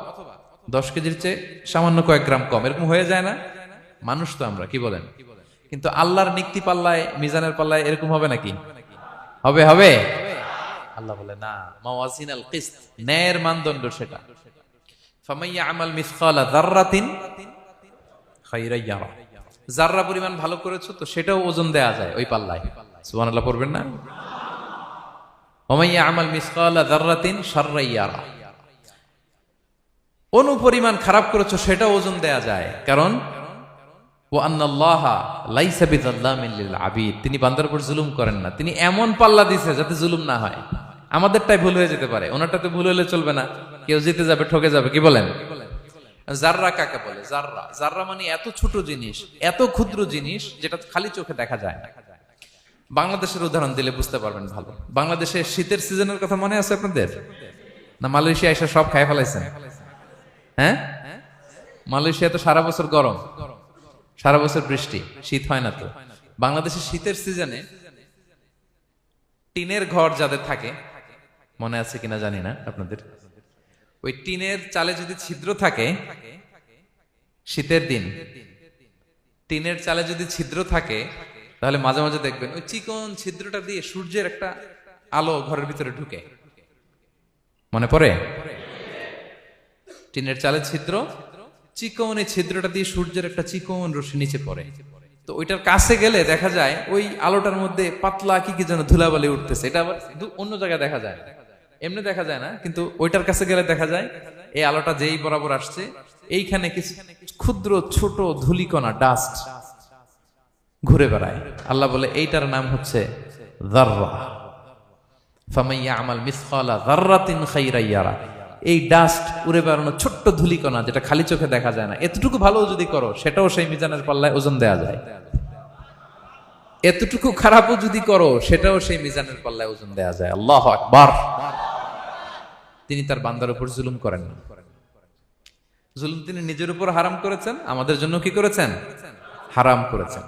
10 কেজির চেয়ে সামান্য কয়েক গ্রাম কম। এরকম হয়ে যায় না? মানুষ তো আমরা, কি বলেন? কিন্তু আল্লাহর নিক্তি পাল্লায়, মিজানের পাল্লায় এরকম হবে নাকি? হবে? হবে? আল্লাহ বলে না, মাওয়াজিনাল কিসত, ন্যায়ের মানদণ্ড সেটা। ফামাইয়া আমাল মিসকালা যাররাতিন খায়রান ইয়ারা, যাররা পরিমাণ ভালো করেছো তো সেটাও ওজন দেয়া যায় ওই পাল্লায়। সুবহানাল্লাহ পড়বেন না? ওমাইয়া আমাল মিসকালা যাররাতিন শাররান ইয়ারা, অনুপরিমাণ খারাপ করেছো সেটাও ওজন দেয়া যায়। কারণ ওয়া আন্নাল্লাহা লাইসা বিযাল্লামিন লিল আবিদ, তিনি বান্দার উপর জুলুম করেন না। তিনি এমন পাল্লা দিয়েছে যাতে জুলুম না হয়। আমাদেরটাই ভুল হয়ে যেতে পারে, ওনারটাতে ভুল হলে চলবে না, কেউ জিতে যাবে, ঠকে যাবে। কি বলেন? জাররা কাকে বলে? জাররা, জাররা মানে এত ছোট জিনিস, এত ক্ষুদ্র জিনিস যেটা খালি চোখে দেখা যায় না। বাংলাদেশের উদাহরণ দিলে বুঝতে পারবেন ভালো। বাংলাদেশের শীতের সিজনের কথা মনে আছে আপনাদের? না মালয়েশিয়া এসে সব খাই ফেলাইছেন? হ্যাঁ, মালয়েশিয়া তো সারা বছর গরম, সারা বছর বৃষ্টি, শীত হয় না। তো বাংলাদেশের শীতের সিজনে টিনের ঘর যাদের থাকে, মনে আছে কিনা জানি না আপনাদের, ওই টিনের চালে যদি ছিদ্র থাকে, শীতের দিন টিনের চালে যদি ছিদ্র থাকে, তাহলে মাঝে মাঝে দেখবেন ওই চিকন ছিদ্রটা দিয়ে সূর্যের একটা আলো ঘরের ভিতরে ঢুকে। মনে পড়ে? টিনের চালের ছিদ্র, চিকন এই ছিদ্রটা দিয়ে সূর্যের একটা চিকন রশ্মি নিচে পড়ে। তো ওইটার কাছে গেলে দেখা যায় ওই আলোটার মধ্যে পাতলা কি কি যেন ধুলাবালি উঠতেছে। এটা আবার অন্য জায়গায় দেখা যায়, এমনি দেখা যায় না, কিন্তু ওইটার কাছে গেলে দেখা যায় এই আলোটা যেই বরাবর আসছে, এইখানে কিছু ক্ষুদ্র ছোট ধূলিকণা, ডাস্ট ঘুরে বেড়ায়। আল্লাহ বলে এইটার নাম হচ্ছে যাররা। ফামাইয়া আমাল মিসকালা যাররাতিন খায়রান ইয়ারা, এই ডাস্ট উড়ে বেড়ানো ছোট্ট ধূলিকণা যেটা খালি চোখে দেখা যায় না, এতটুকু ভালো যদি করো সেটাও সেই মিজানের পাল্লায় ওজন দেয়া যায়। এতটুকু খারাপও যদি করো সেটাও সেই মিজানের পাল্লায় ওজন দেয়া যায়। আল্লাহু আকবার। তিনি তার বান্দার উপর জুলুম করেন না। জুলুম তিনি নিজের উপর হারাম করেছেন, আমাদের জন্য কি করেছেন? হারাম করেছেন।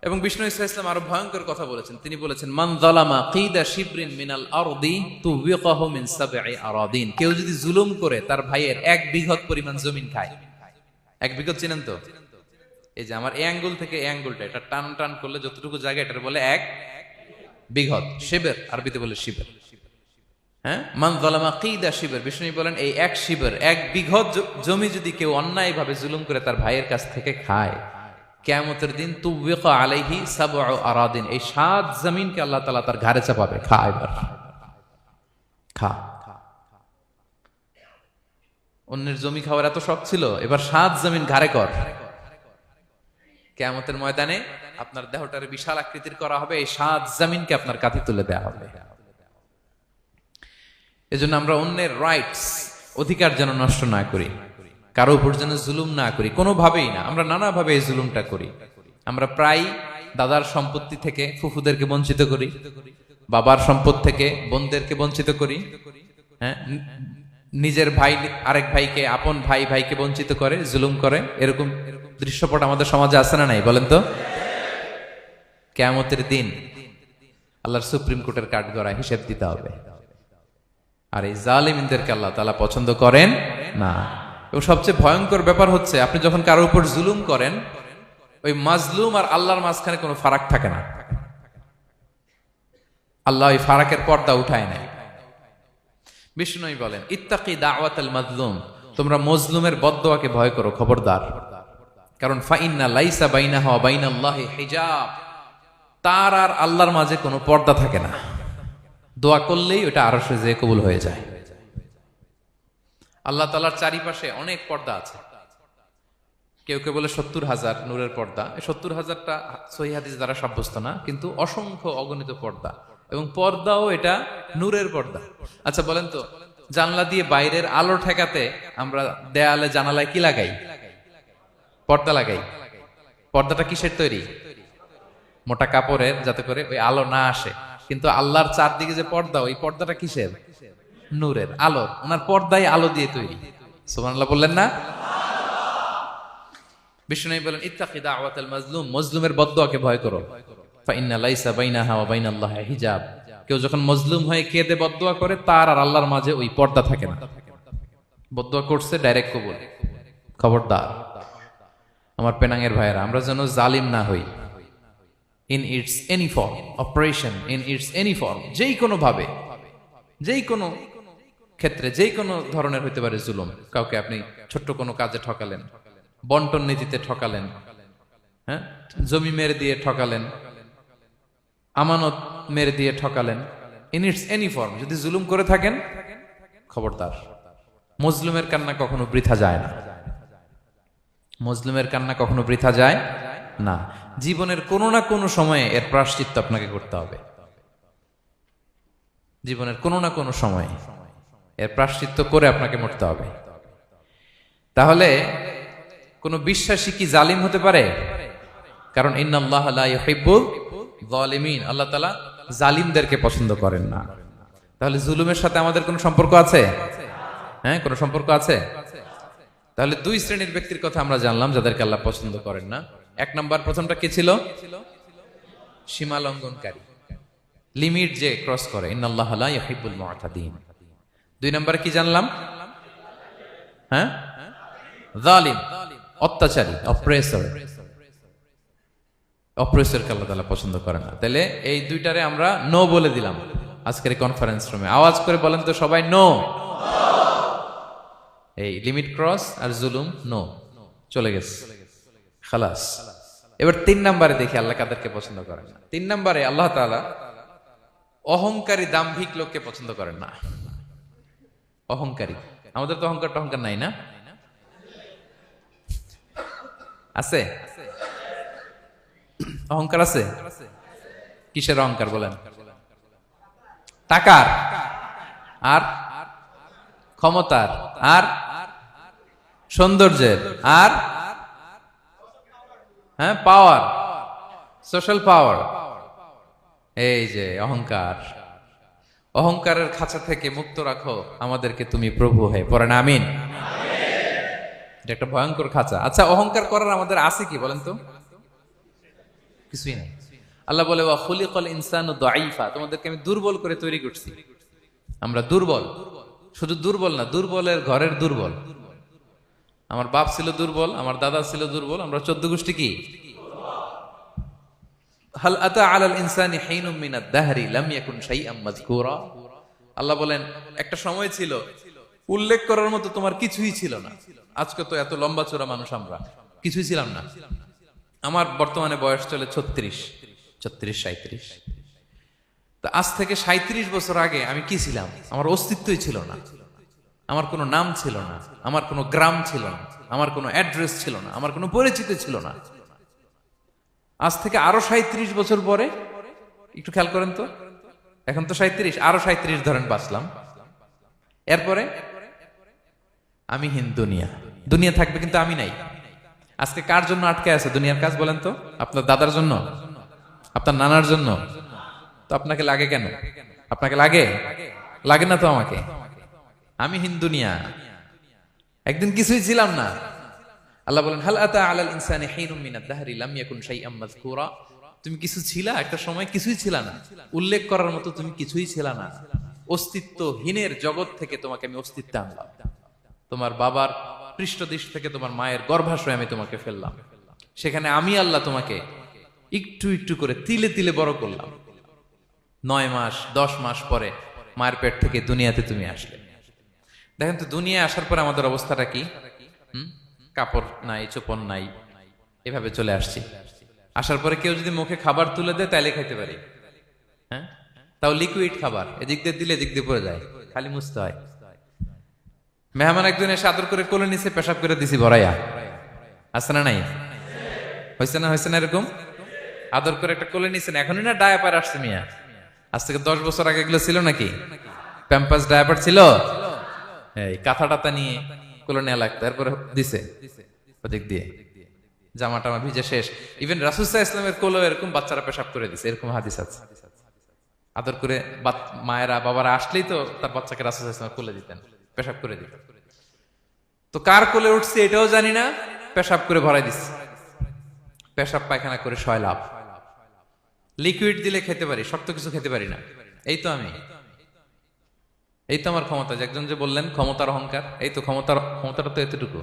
এবং বিষ্ণু ইসা ইসলাম আরো ভয়ঙ্কর কথা বলেছেন। তিনি বলেছেন, মান যালামা কিদা শিবরিন মিনাল আরদি তুবিকাহু মিন সাবঈ আরাদিন। কেউ যদি জুলুম করে তার ভাইয়ের 1 বিঘত পরিমাণ জমিন খায়। 1 বিঘত চিনেন তো? এই যে আমার এই আঙ্গুল থেকে এই আঙ্গুলটা, এটা টান টান করলে যতটুকু জায়গা, এটার বলে 1 বিঘত। শিবের আরবিতে বলে শিবের। হ্যাঁ, মান যালামা কিদা শিবর। বিষ্ণু বলেন এই 1 শিবর, 1 বিঘত জমি যদি কেউ অন্যায়ভাবে জুলুম করে তার ভাইয়ের কাছ থেকে খায়, কিয়ামতের দিন তুবিকা আলাইহি সাবউ আরাদিন, এই 7 জমিনকে আল্লাহ তাআলা তার ঘাড়ে চাপাবে। খা এবার, খা। অন্যের জমি খাওয়ার এত শখ ছিল, এবার 7 জমিন ঘাড়ে কর। কিয়ামতের ময়দানে আপনার দেহটারে বিশাল আকৃতির করা হবে, এই 7 জমিনকে আপনার কাঁধে তুলে দেওয়া হবে। এজন্য আমরা অন্যের রাইটস, অধিকার যেন নষ্ট না করি, কারো উপর যেন জুলুম না করি, কোনোভাবেই না। আমরা নানাভাবে এই জুলুমটা করি। আমরা প্রায় দাদার সম্পত্তি থেকে ফুফুদেরকে বঞ্চিত করি, বাবার সম্পদ থেকে বোনদেরকে বঞ্চিত করি। হ্যাঁ, নিজের ভাই আরেক ভাইকে, আপন ভাই ভাইকে বঞ্চিত করে, জুলুম করে। এরকম দৃশ্যপট আমাদের সমাজে আছে না নাই বলেন তো? কিয়ামতের দিন আল্লাহর সুপ্রিম কোর্টের কাঠগড়ায় হিসেব দিতে হবে। আর এই জালিমদেরকে আল্লাহ তাআলা পছন্দ করেন না। এবং সবচেয়ে ভয়ঙ্কর ব্যাপার হচ্ছে, আপনি যখন কারোর উপর জুলুম করেন, ওই মাজলুম আর আল্লাহর মাঝখানে কোনো ফারাক থাকে না। আল্লাহ ওই ফারাকের পর্দা উঠায় নেয়। বিষ্ণুই বলেন, ইত্তাকি দাওয়াতাল মাজলুম, তোমরা মজলুমের বদদোয়াকে ভয় করো, খবরদার। কারণ ফাইন্না লাইসা বাইনাহা ওয়া বাইনাল্লাহি হিজাব, তার আর আল্লাহর মাঝে কোনো পর্দা থাকে না। দোয়া করলেই ওটা আরশে যেয়ে কবুল হয়ে যায়। আল্লাহ তাআলার চারিপাশে অনেক পর্দা আছে। কেউ কেউ বলে 70,000 নূরের পর্দা। 70,000টা সহিহ হাদিস দ্বারা সাব্যস্ত না, কিন্তু অসংখ্য অগণিত পর্দা। এবং পর্দাও এটা নূরের পর্দা। আচ্ছা বলেন তো, জানলা দিয়ে বাইরের আলো ঠেকাতে আমরা দেয়ালে জানালায় কি লাগাই? পর্দা লাগাই। পর্দাটা কিসের তৈরি? মোটা কাপড়ের, যাতে করে ওই আলো না আসে। কিন্তু আল্লাহর চারদিকে যে পর্দা, ওই পর্দাটা কিসের? নূরের, আলোর। ওনার পর্দাই আলো দিয়ে তৈরি। সুবহানাল্লাহ বললেন না? বিষ্ণু বলেন, ইত্তাকি দাওয়াতাল মাজলুম, মজলুমের বদদোয়াকে ভয় করো। ফাইন্না লাইসা বাইনাহা ওয়া বাইনাল্লাহি হিজাব, কেউ যখন মজলুম হয়ে কেঁদে বদদোয়া করে, তার আর আল্লাহর মাঝে ওই পর্দা থাকে না। বদদোয়া করছে, ডাইরেক্ট কবুল। খবরদার আমার পেনাঙ্গের ভাইয়েরা, আমরা যেন জালিম না হই। In it's any form, operation in it's any form, যেই কোনো ভাবে, যেই কোনো ক্ষেত্রে, যেই কোনো ধরনের হইতে পারে জুলুম। কাউকে আপনি ছোট্ট কোনো কাজে ঠকালেন, বন্টন নীতিতে ঠকালেন, হ্যাঁ, জমি মেরে দিয়ে ঠকালেন, আমানত মেরে দিয়ে ঠকালেন, ইন ইটস এনি ফর্ম যদি জুলুম করে থাকেন, খবরদার। মজলুমের কান্না কখনো বৃথা যায় না। মজলুমের কান্না কখনো বৃথা যায় না। জীবনের কোনো না কোনো সময়ে এর প্রায়শ্চিত্ত আপনাকে করতে হবে। জীবনের কোনো না কোনো সময়ে এর প্রায়শ্চিত্ত করে আপনাকে মরতে হবে। তাহলে কোন বিশ্বাসী কি জালিম হতে পারে? কারণ ইন্নাল্লাহা লা ইউহিব্বুল যালিমিন, আল্লাহ তাআলা জালিমদেরকে পছন্দ করেন না। তাহলে জুলুমের সাথে আমাদের কোনো সম্পর্ক আছে? হ্যাঁ, কোনো সম্পর্ক আছে। তাহলে 2 শ্রেণীর ব্যক্তির কথা আমরা জানলাম যাদেরকে আল্লাহ পছন্দ করেন না। 1 নাম্বার, প্রথমটা কে ছিল? সীমা লঙ্ঘনকারী, লিমিট যে ক্রস করে, ইন্নাল্লাহা লা ইউহিব্বুল মুআতাদিন। 2 নাম্বার কি জানলাম? হ্যাঁ, জালিম, অত্যাচারী, অপ্রেসর। অপ্রেসরকে আল্লাহ তাআলা পছন্দ করেন না। তাহলে এই দুইটারে আমরা নো বলে দিলাম আজকের কনফারেন্স রুমে। আওয়াজ করে বলেন তো সবাই, নো। এই লিমিট ক্রস আর জুলুম, নো, চলে গেছে, খালাস। এবার 3 নম্বরে দেখি আল্লাহ কাদেরকে পছন্দ করেন না। 3 নম্বরে আল্লাহ তাআলা অহংকারী, দাম্ভিক লোককে পছন্দ করেন না। অহংকারী, আমাদের তো অহংকার টহংকার নাই না? আছে? অহংকার আছে? কিসের অহংকার বলেন? টাকার, আর ক্ষমতার, আর সৌন্দর্যের, আর হ্যাঁ পাওয়ার, সোশ্যাল পাওয়ার, এই যে অহংকার, অহংকারের খাঁচা থেকে মুক্ত রাখো আমাদেরকে তুমি প্রভু হয়ে, পড়েন আমিন। এটা একটা ভয়ঙ্কর খাঁচা। আচ্ছা, অহংকার করার আমাদের আছে কি বলেন তো? কিছুই নাই। আল্লাহ বলে ওয়া খুলিকাল ইনসানু দাঈফা, তোমাদেরকে আমি দুর্বল করে তৈরি করছি। আমরা দুর্বল, শুধু দুর্বল না, দুর্বলের ঘরের দুর্বল। আমার বাপ ছিল দুর্বল, আমার দাদা ছিল দুর্বল, আমরা 14 গোষ্ঠী কি? হাল আতা আলাল ইনসানি হিনুম মিনাদ দাহরি লাম ইয়াকুন শাইআম মাযকুরা। আল্লাহ বলেন একটা সময় ছিল উল্লেখ করার মতো তোমার কিছুই ছিল না। আজকে তো এত লম্বা চওড়া মানুষ, আমরা কিছুই ছিলাম না। আমার বর্তমানে বয়স চলে 36, 37। তো আজ থেকে 37 বছর আগে আমি কি ছিলাম? আমার অস্তিত্বই ছিল না, আমার কোনো নাম ছিল না, আমার কোনো গ্রাম ছিল না, আমার কোনো অ্যাড্রেস ছিল না, আমার কোনো পরিচিত ছিল না। আজ থেকে আরো 37 বছর পরে একটু খেয়াল করেন তো, এখন তো 37, আরো 37 ধরেন বাঁচলাম। এরপরে আমি দুনিয়া, দুনিয়া থাকবে কিন্তু আমি নাই। আজকে কার জন্য আটকে আছে দুনিয়ার কাজ বলেন তো? আপনার দাদার জন্য, আপনার নানার জন্য। তো আপনাকে লাগে কেন? আপনাকে লাগে? লাগে না তো আমাকে। আমি দুনিয়া, একদিন কিছুই ছিলাম না। আল্লাহ বলেন হাল আতা আলাল ইনসানি হিনুম মিনাদ দাহরি লাম ইয়াকুন শাইআম মাযকুরা। তুমি কিছু ছিলা, একটা সময় কিছুই ছিলা না, উল্লেখ করার মতো তুমি কিছুই ছিলা না। অস্তিত্বহীনের জগৎ থেকে তোমাকে আমি অস্তিত্বে আনলাম। তোমার বাবার পৃষ্ঠদেশ থেকে তোমার মায়ের গর্ভাশয়ে আমি তোমাকে ফেললাম। সেখানে আমি আল্লাহ তোমাকে একটু একটু করে তিলে তিলে বড় করলাম। 9 মাস 10 মাস পরে মায়ের পেট থেকে দুনিয়াতে তুমি আসলে। দেখেন তো দুনিয়ায় আসার পরে আমাদের অবস্থাটা কি? কাপড় নাই, চোপন নাই, এভাবে চলে আসছি। আসার পরে কেউ যদি মুখে খাবার তুলে দেয় তাইলে খাইতে পারি, হ্যাঁ, তাও লিকুইড খাবার, এদিক দিয়ে দিলে এদিক দিয়ে পড়ে যায়, খালি মুছতে হয়। মেহমান একজন এসে আদর করে কোলে নিচে পেশাব করে দিছি ভরাইয়া, আছে না নাই? হয়েছে না, হয়েছে না এরকম? আদর করে একটা কোলে নিছেন, এখনই না ডায়াপার আসছে মিয়া। আজ থেকে 10 বছর আগে এগুলো ছিল নাকি? প্যাম্পাস ডায়াপার ছিল, এই কাঁথা টাতা নিয়ে কোলে নেওয়া লাগতো, তারপরে দিছে ওদিক দিয়ে, জামা টামা ভিজে শেষ। ইভেন রাসূল সাল্লাল্লাহু আলাইহি ওয়াসাল্লামের কোলে এরকম বাচ্চারা পেশাব করে দিছে, এরকম হাদিস আছে। আদর করে মায়েরা বাবারা আসলেই তো তার বাচ্চাকে রাসূল সাল্লাল্লাহু আলাইহি ওয়াসাল্লাম কোলে দিতেন, পেশাব করে দিতেন। তো কার কোলে উঠছে এটাও জানি না, পেশাব করে ভরাই দিচ্ছে। পেশাব পায়খানা করে সয়লাভ। লিকুইড দিলে খেতে পারি, শক্ত কিছু খেতে পারি না। এই তো আমি, এই তো আমার ক্ষমতা। একজন যে বললেন ক্ষমতার অহংকার, এই তো ক্ষমতাটা তো এতটুকু।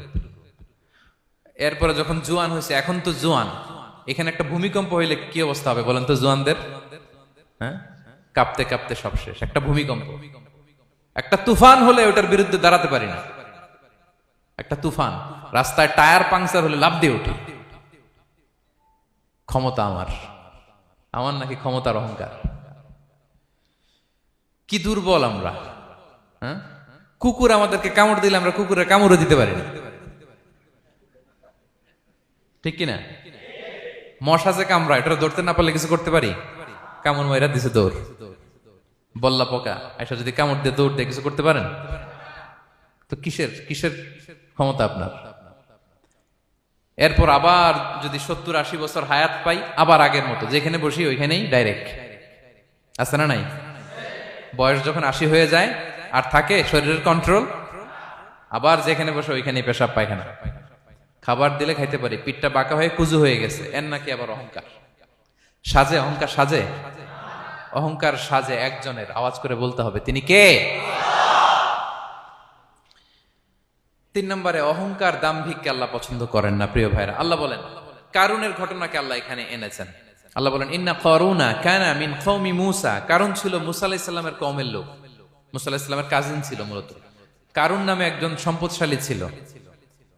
এরপরে যখন জোয়ান হয়েছে, এখন তো জোয়ান, এখানে একটা ভূমিকম্প হইলে কি অবস্থা হবে বলেন তো জোয়ানদের? হ্যাঁ, কাঁপতে কাঁপতে সব শেষ। একটা ভূমিকম্প, একটা তুফান হলে ওটার বিরুদ্ধে দাঁড়াতে পারি না। একটা তুফান, রাস্তায় টায়ার পাংচার হলে লাফ দিয়ে উঠি। ক্ষমতা আমার, আমার নাকি ক্ষমতার অহংকার? কি দুর্বল আমরা, হ্যাঁ? কুকুর আমাদেরকে কামড় দিলে আমরা কুকুরের কামড়ও দিতে পারি না, ঠিক কিনা? মশা যে কামড়া, এটা ধরতে না পারলে কিছু করতে পারি? কামড় মাইরা দিছে দৌড়। বল্লা পোকা আইসা যদি কামড় দিয়ে দৌড় দিয়ে কিছু করতে পারেন? তো কিসের কিসের ক্ষমতা আপনার? এরপর আবার যদি 70-80 বছর হায়াত পাই, আবার আগের মতো যেখানে বসি ওইখানেই ডাইরেক্ট, আছে না নাই? বয়স যখন 80 হয়ে যায় আর থাকে শরীরের কন্ট্রোল, আবার যেখানে বসে ওইখানেই পেশাব পায়খানা। খাবার দিলে খাইতে পারি, পিঠটা বাঁকা হয়ে কুজু হয়ে গেছে, এর নাকি আবার অহংকার? সাজে অহংকার? সাজে অহংকার? সাজে একজনের, আওয়াজ করে বলতে হবে তিনি কে? 3 নম্বরে অহংকার, দাম্ভিককে আল্লাহ পছন্দ করেন না। প্রিয় ভাইরা, আল্লাহ বলেন কারুনের ঘটনাকে আল্লাহ এখানে এনেছেন। আল্লাহ বলেন ইন্না কারুনা কানা মিন কওমি মূসা। কারুন ছিল মুসা আলাইহিস সালামের কওমের লোক, মুসা আলাইহিস সালামের কাজিন ছিল মূলত। কারুন নামে একজন সম্পদশালী ছিল।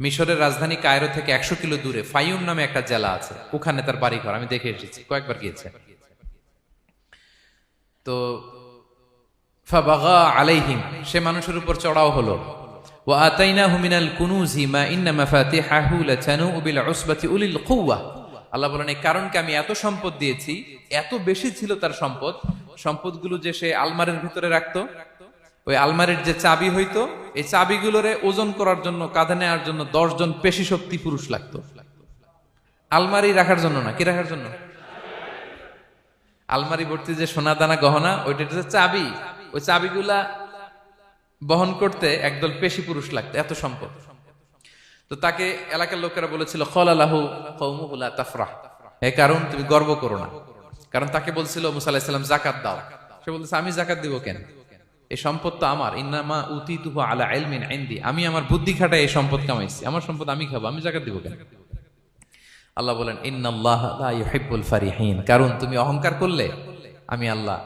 মিশরের রাজধানী কায়রো থেকে 100 কিলো দূরে ফাইউম নামে একটা জেলা আছে, ওখানে তার বাড়ি ঘর। আমি দেখে এসেছি, কয়েকবার গিয়েছে। তো ফাবাগা আলাইহিম, সে মানুষের উপর চড়াও হলো। ওয়া আতাইনাহু মিনাল কুনুজি মা ইন্না মাফাতিহাহু লাতানু বিল উসবাতি উলিল কুওয়া। আল্লাহ বলেন এই কারণকে আমি এত সম্পদ দিয়েছি, এত বেশি ছিল তার সম্পদ, সম্পদগুলো যে সে আলমারির ভিতরে রাখতো, ওই আলমারির যে চাবি হইতো, এই চাবিগুলোরে ওজন করার জন্য, কাঁধে নেওয়ার জন্য 10 জন পেশি শক্তি পুরুষ লাগতো। আলমারি রাখার জন্য না, কি রাখার জন্য? আলমারি ভর্তি যে সোনা দানা গহনা, ওইটা হচ্ছে চাবি। ওই চাবিগুলা বহন করতে একদল পেশি পুরুষ লাগতো, এত সম্পদ। তো তাকে এলাকার লোকেরা বলেছিল, ক্বালালাহু কওমুহু লা তাফরাহ, হে কারণ তুমি গর্ব করো না। কারণ তাকে বলছিল মুসা আলাইহিস সালাম যাকাত দাও, সে বলতেছে আমি যাকাত দিব কেন, এই সম্পদ তো আমার। ইন্নামা উতিতুহু আলা ইলমিন ইনদি, আমি আমার বুদ্ধি খাটাই এই সম্পদ কামাইছি, আমার সম্পদ আমি খাবো, আমি যাকাত দিব কেন। আল্লাহ বলেন ইন্নাল্লাহা লা ইউহিব্বুল ফারিহিন, কারণ তুমি অহংকার করলে আমি আল্লাহ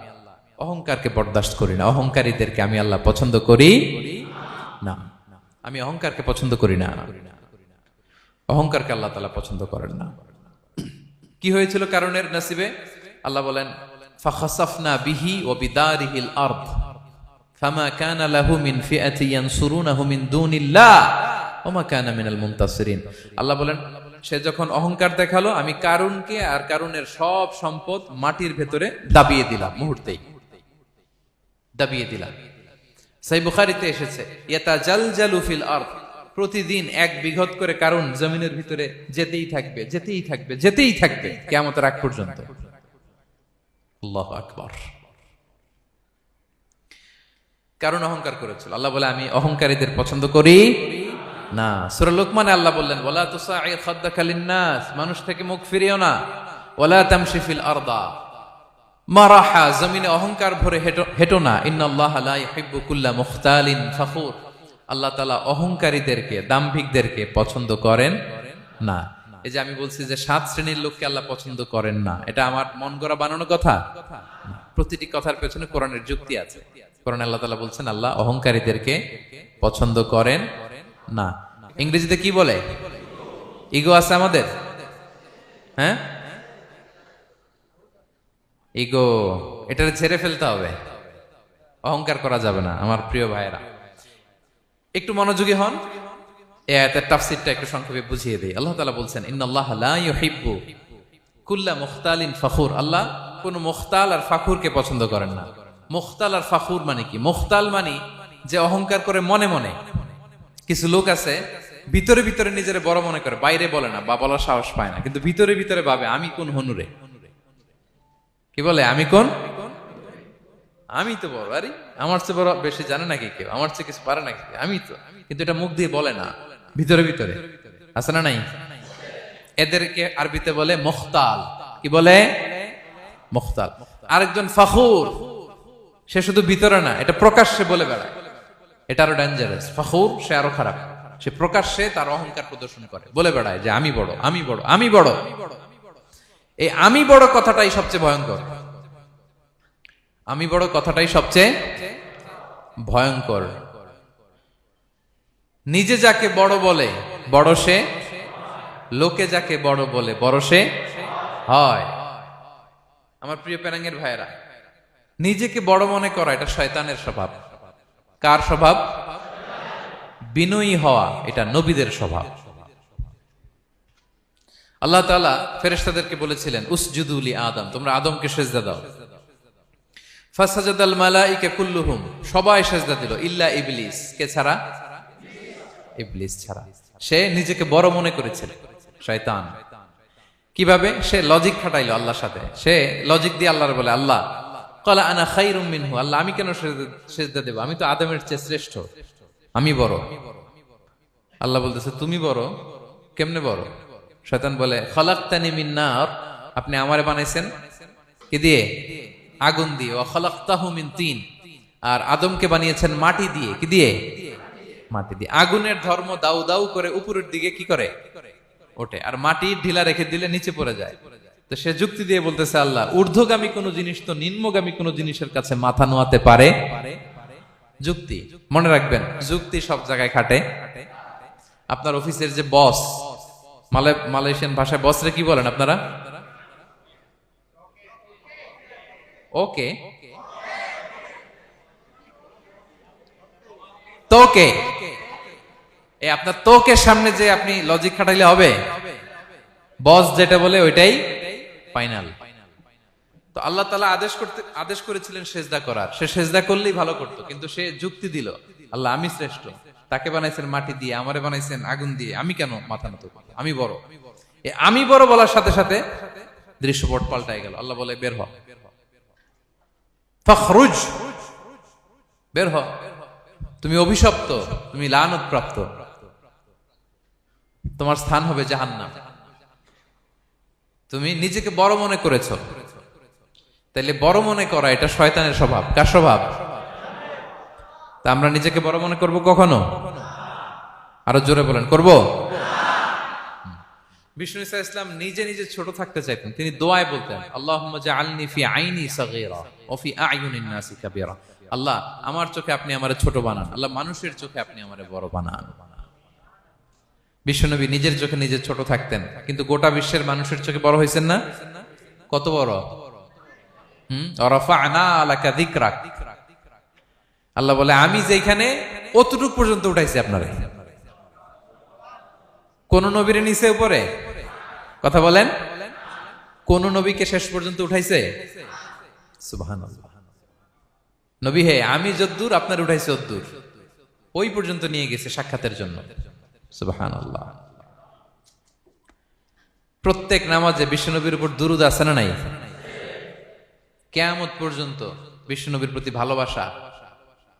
অহংকারকে বরদাস্ত করি না, অহংকারীদেরকে আমি আল্লাহ পছন্দ করি না। আমি অহংকারকে পছন্দ করি না, অহংকারকে আল্লাহ তাআলা পছন্দ করেন না। কি হয়েছিল কারণের নসিবে? আল্লাহ বলেন ফাখাসাফনা বিহি ওয়া বিদারিহিল আরদ ফামা কানা লাহু মিন ফিআতি ইয়ানসুরুনাহু মিন দুনিল্লাহ ওয়া মা কানা মিনাল মুনতাসিরিন। আল্লাহ বলেন সে যখন অহংকার দেখালো, আমি কারুনকে আর কারুনের সব সম্পদ মাটির ভেতরে দাবিয়ে দিলাম, মুহূর্তেই দাবিয়ে দিলাম। সহিহ বুখারীতে এসেছে ইয়াতাজালজালু ফিল আরদ, প্রতিদিন 1 বিঘত করে কারণ জমিনের ভিতরে যেতেই থাকবে, যেতেই থাকবে, যেতেই থাকবে কিয়ামতের আগ পর্যন্ত। আল্লাহু আকবার। কারণ অহংকার করেছিল। আল্লাহ বলে আমি অহংকারীদের পছন্দ করি না। সূরা লোকমানে আল্লাহ বললেন ওয়ালা তুসাইর খাদ্দাকা লিন্নাস, মানুষ থেকে মুখ ফিরিও না। ওয়ালা তামশি ফিল আরদা মারাহা, জমিনে অহংকার ভরে হেঁটো না। ইন্নাল্লাহা লা ইউহিব্বু কুল্লা মুখতালিন ফখুর, আল্লাহ তাআলা অহংকারীদেরকে, দাম্ভিকদেরকে পছন্দ করেন না। এই যে আমি বলছি যে 7 শ্রেণীর লোককে আল্লাহ পছন্দ করেন না, এটা আমার মন গড়া বানানো কথা। প্রতিটি কথার পেছনে কোরআনের যুক্তি আছে। কোরআনে আল্লাহ তাআলা বলছেন আল্লাহ অহংকারীদেরকে পছন্দ করেন না। ইংরেজিতে কি বলে? ইগো আছে আমাদের, হ্যাঁ ইগো, এটা ছেড়ে ফেলতে হবে, অহংকার করা যাবে না। আমার প্রিয় ভাইয়েরা একটু মনোযোগী হন, এই আয়াতের তাফসীরটা একটু সংক্ষেপে বুঝিয়ে দেই। আল্লাহ তাআলা বলছেন ইন্নাল্লাহা লা ইউহিব্বু কুল্লা মুখতালিন ফখুর, আল্লাহ কোন মুখতাল আর ফাখুরকে পছন্দ করেন না। মুখতাল আর ফাখুর মানে কি? মুখতাল মানে যে অহংকার করে মনে মনে। কিছু লোক আছে ভিতরে ভিতরে নিজের বড় মনে করে, বাইরে বলে না বা বলার সাহস পায় না, কিন্তু ভিতরে ভিতরে ভাবে আমি কোন হনুরে, কি বলে আমি কোন, আমি তো বড়, আরে আমার চেয়ে বড় বেশি জানে নাকি কেউ, আমার চেয়ে কিছু পারে নাকি, আমি তো, কিন্তু এটা মুখ দিয়ে বলে না, ভিতরে ভিতরে আছে না নাই? এদেরকে আরবিতে বলে মুখতাল। কি বলে? মুখতাল। আরেকজন ফাখুর, সে শুধু ভিতরে না, এটা প্রকাশ্যে বলে বেড়ায়, এটা আরো ডেঞ্জারাস। ফাখুর সে আরো খারাপ, সে প্রকাশ্যে তার অহংকার প্রদর্শন করে, বলে বেড়ায় যে আমি বড়, আমি বড়, আমি বড়। এই আমি বড় কথাটাই সবচেয়ে ভয়ঙ্কর। আমি বড় কথাটাই সবচেয়ে ভয়ঙ্কর। নিজে যাকে বড় বলে বড় সে, লোকে যাকে বড় বলে বড় সে হয়। আমার প্রিয় পেনাঙ্গের ভাইয়েরা, নিজেকে বড় মনে করা এটা শয়তানের স্বভাব। কার স্বভাব? বিনয়ী হওয়া এটা নবীদের স্বভাব। আল্লাহ তাআলা ফেরেশতাদেরকে বলেছিলেন উসজুদু লি আদম, তোমরা আদমকে সিজদা দাও। ফাসাজাদাল মালাইকা কুল্লুহুম, সবাই সিজদা দিল ইল্লা ইবলিস, কে ছাড়া? ইবলিস ছাড়া। সে নিজেকে বড় মনে করেছিল, শয়তান। কিভাবে? সে লজিক খাটাইলো আল্লাহর সাথে। সে লজিক দিয়ে আল্লাহর বলে আল্লাহ ক্বালা আনা খায়রুম মিনহু, আল্লাহ আমি কেন সিজদা দেব, আমি তো আদমের চেয়ে শ্রেষ্ঠ, আমি বড়। আল্লাহ বলতেছে তুমি বড়, কেমনে বড়? শয়তান বলে খালাকতানি মিন নার, আপনি আমারে বানাইছেন কি দিয়ে? আগুন দিয়ে। ওয়া খালাকতাহু মিন তিন, আর আদমকে বানিয়েছেন মাটি দিয়ে। কি দিয়ে? মাটি দিয়ে। আগুনের ধর্ম দাউ দাউ করে উপরের দিকে কি করে? ওঠে, আর মাটি ঢিলা রেখে দিলে নিচে পড়ে যায়। তো সে যুক্তি দিয়ে বলতেছে আল্লাহ ঊর্ধ্বগামী কোন জিনিস তো নিম্নগামী কোন জিনিসের কাছে মাথা নোয়াতে পারে? যুক্তি। মনে রাখবেন যুক্তি সব জায়গায় খাটে। আপনার অফিসের যে বস, মালয়েশিয়ান ভাষায় বসরে কি বলেন আপনারা? ওকে, তোকে। এই আপনার তোকে সামনে যে আপনি লজিক খাটাইলে হবে? বস যেটা বলে ওইটাই ফাইনাল। তো আল্লাহ তাআলা আদেশ করেছিলেন সেজদা করার, সে সেজদা করলেই ভালো করতো, কিন্তু সে যুক্তি দিল আল্লাহ আমি শ্রেষ্ঠ, তাকে বানাইছেন মাটি দিয়ে, আমারে বানাইছেন আগুন দিয়ে, আমি কেন মাথা নত করব, আমি বড়। আমি বড় বলার সাথে সাথে দৃশ্যপট পাল্টাই গেল। আল্লাহ বলে বের হ, ফাখরুজ, বের হ, তুমি অভিশপ্ত, তুমি লানত প্রাপ্ত, তোমার স্থান হবে জাহান্নাম। তুমি নিজেকে বড় মনে করেছ, তাইলে বড় মনে করা এটা শয়তানের স্বভাব। কার স্বভাব? তা আমরা নিজেকে বড় মনে করব কখনো? আরো জোরে বলেন, করব? বিষ্ণু ঈসা ইসলাম নিজে নিজে ছোট থাকতে চাইতেন। তিনি দোয়ায় বলতেন, আল্লাহুম্মা জাআলনি ফি আইনি সাগীরা ওয়া ফি আ'য়ুনিন নাসি কাবীরা। আল্লাহ, আমার চোখে আপনি আমারে ছোট বানান, আল্লাহ মানুষের চোখে আপনি আমারে বড় বানান। বিশ্বনবী নিজের চোখে নিজে ছোট থাকতেন, কিন্তু গোটা বিশ্বের মানুষের চোখে বড় হয়েছেন না? কত বড়! রাফা'না লাকা যিকরাক। আল্লাহ বলে, আমি যেখানে অতটুক পর্যন্ত উঠাইছি আপনারে। কোন নবীর নিচে উপরে? কথা বলেন, কোন নবীকে শেষ পর্যন্ত উঠাইছে? সুবহানাল্লাহ। নবী হে, আমি যদ্দূর আপনার উঠাইছে অদ্দূর, ওই পর্যন্ত নিয়ে গেছে সাক্ষাতের জন্য। সুবহানাল্লাহ। প্রত্যেক নামাজে বিশ্বনবীর উপর দুরূদ আছে না নাই? কিয়ামত পর্যন্ত বিশ্বনবীর প্রতি ভালোবাসা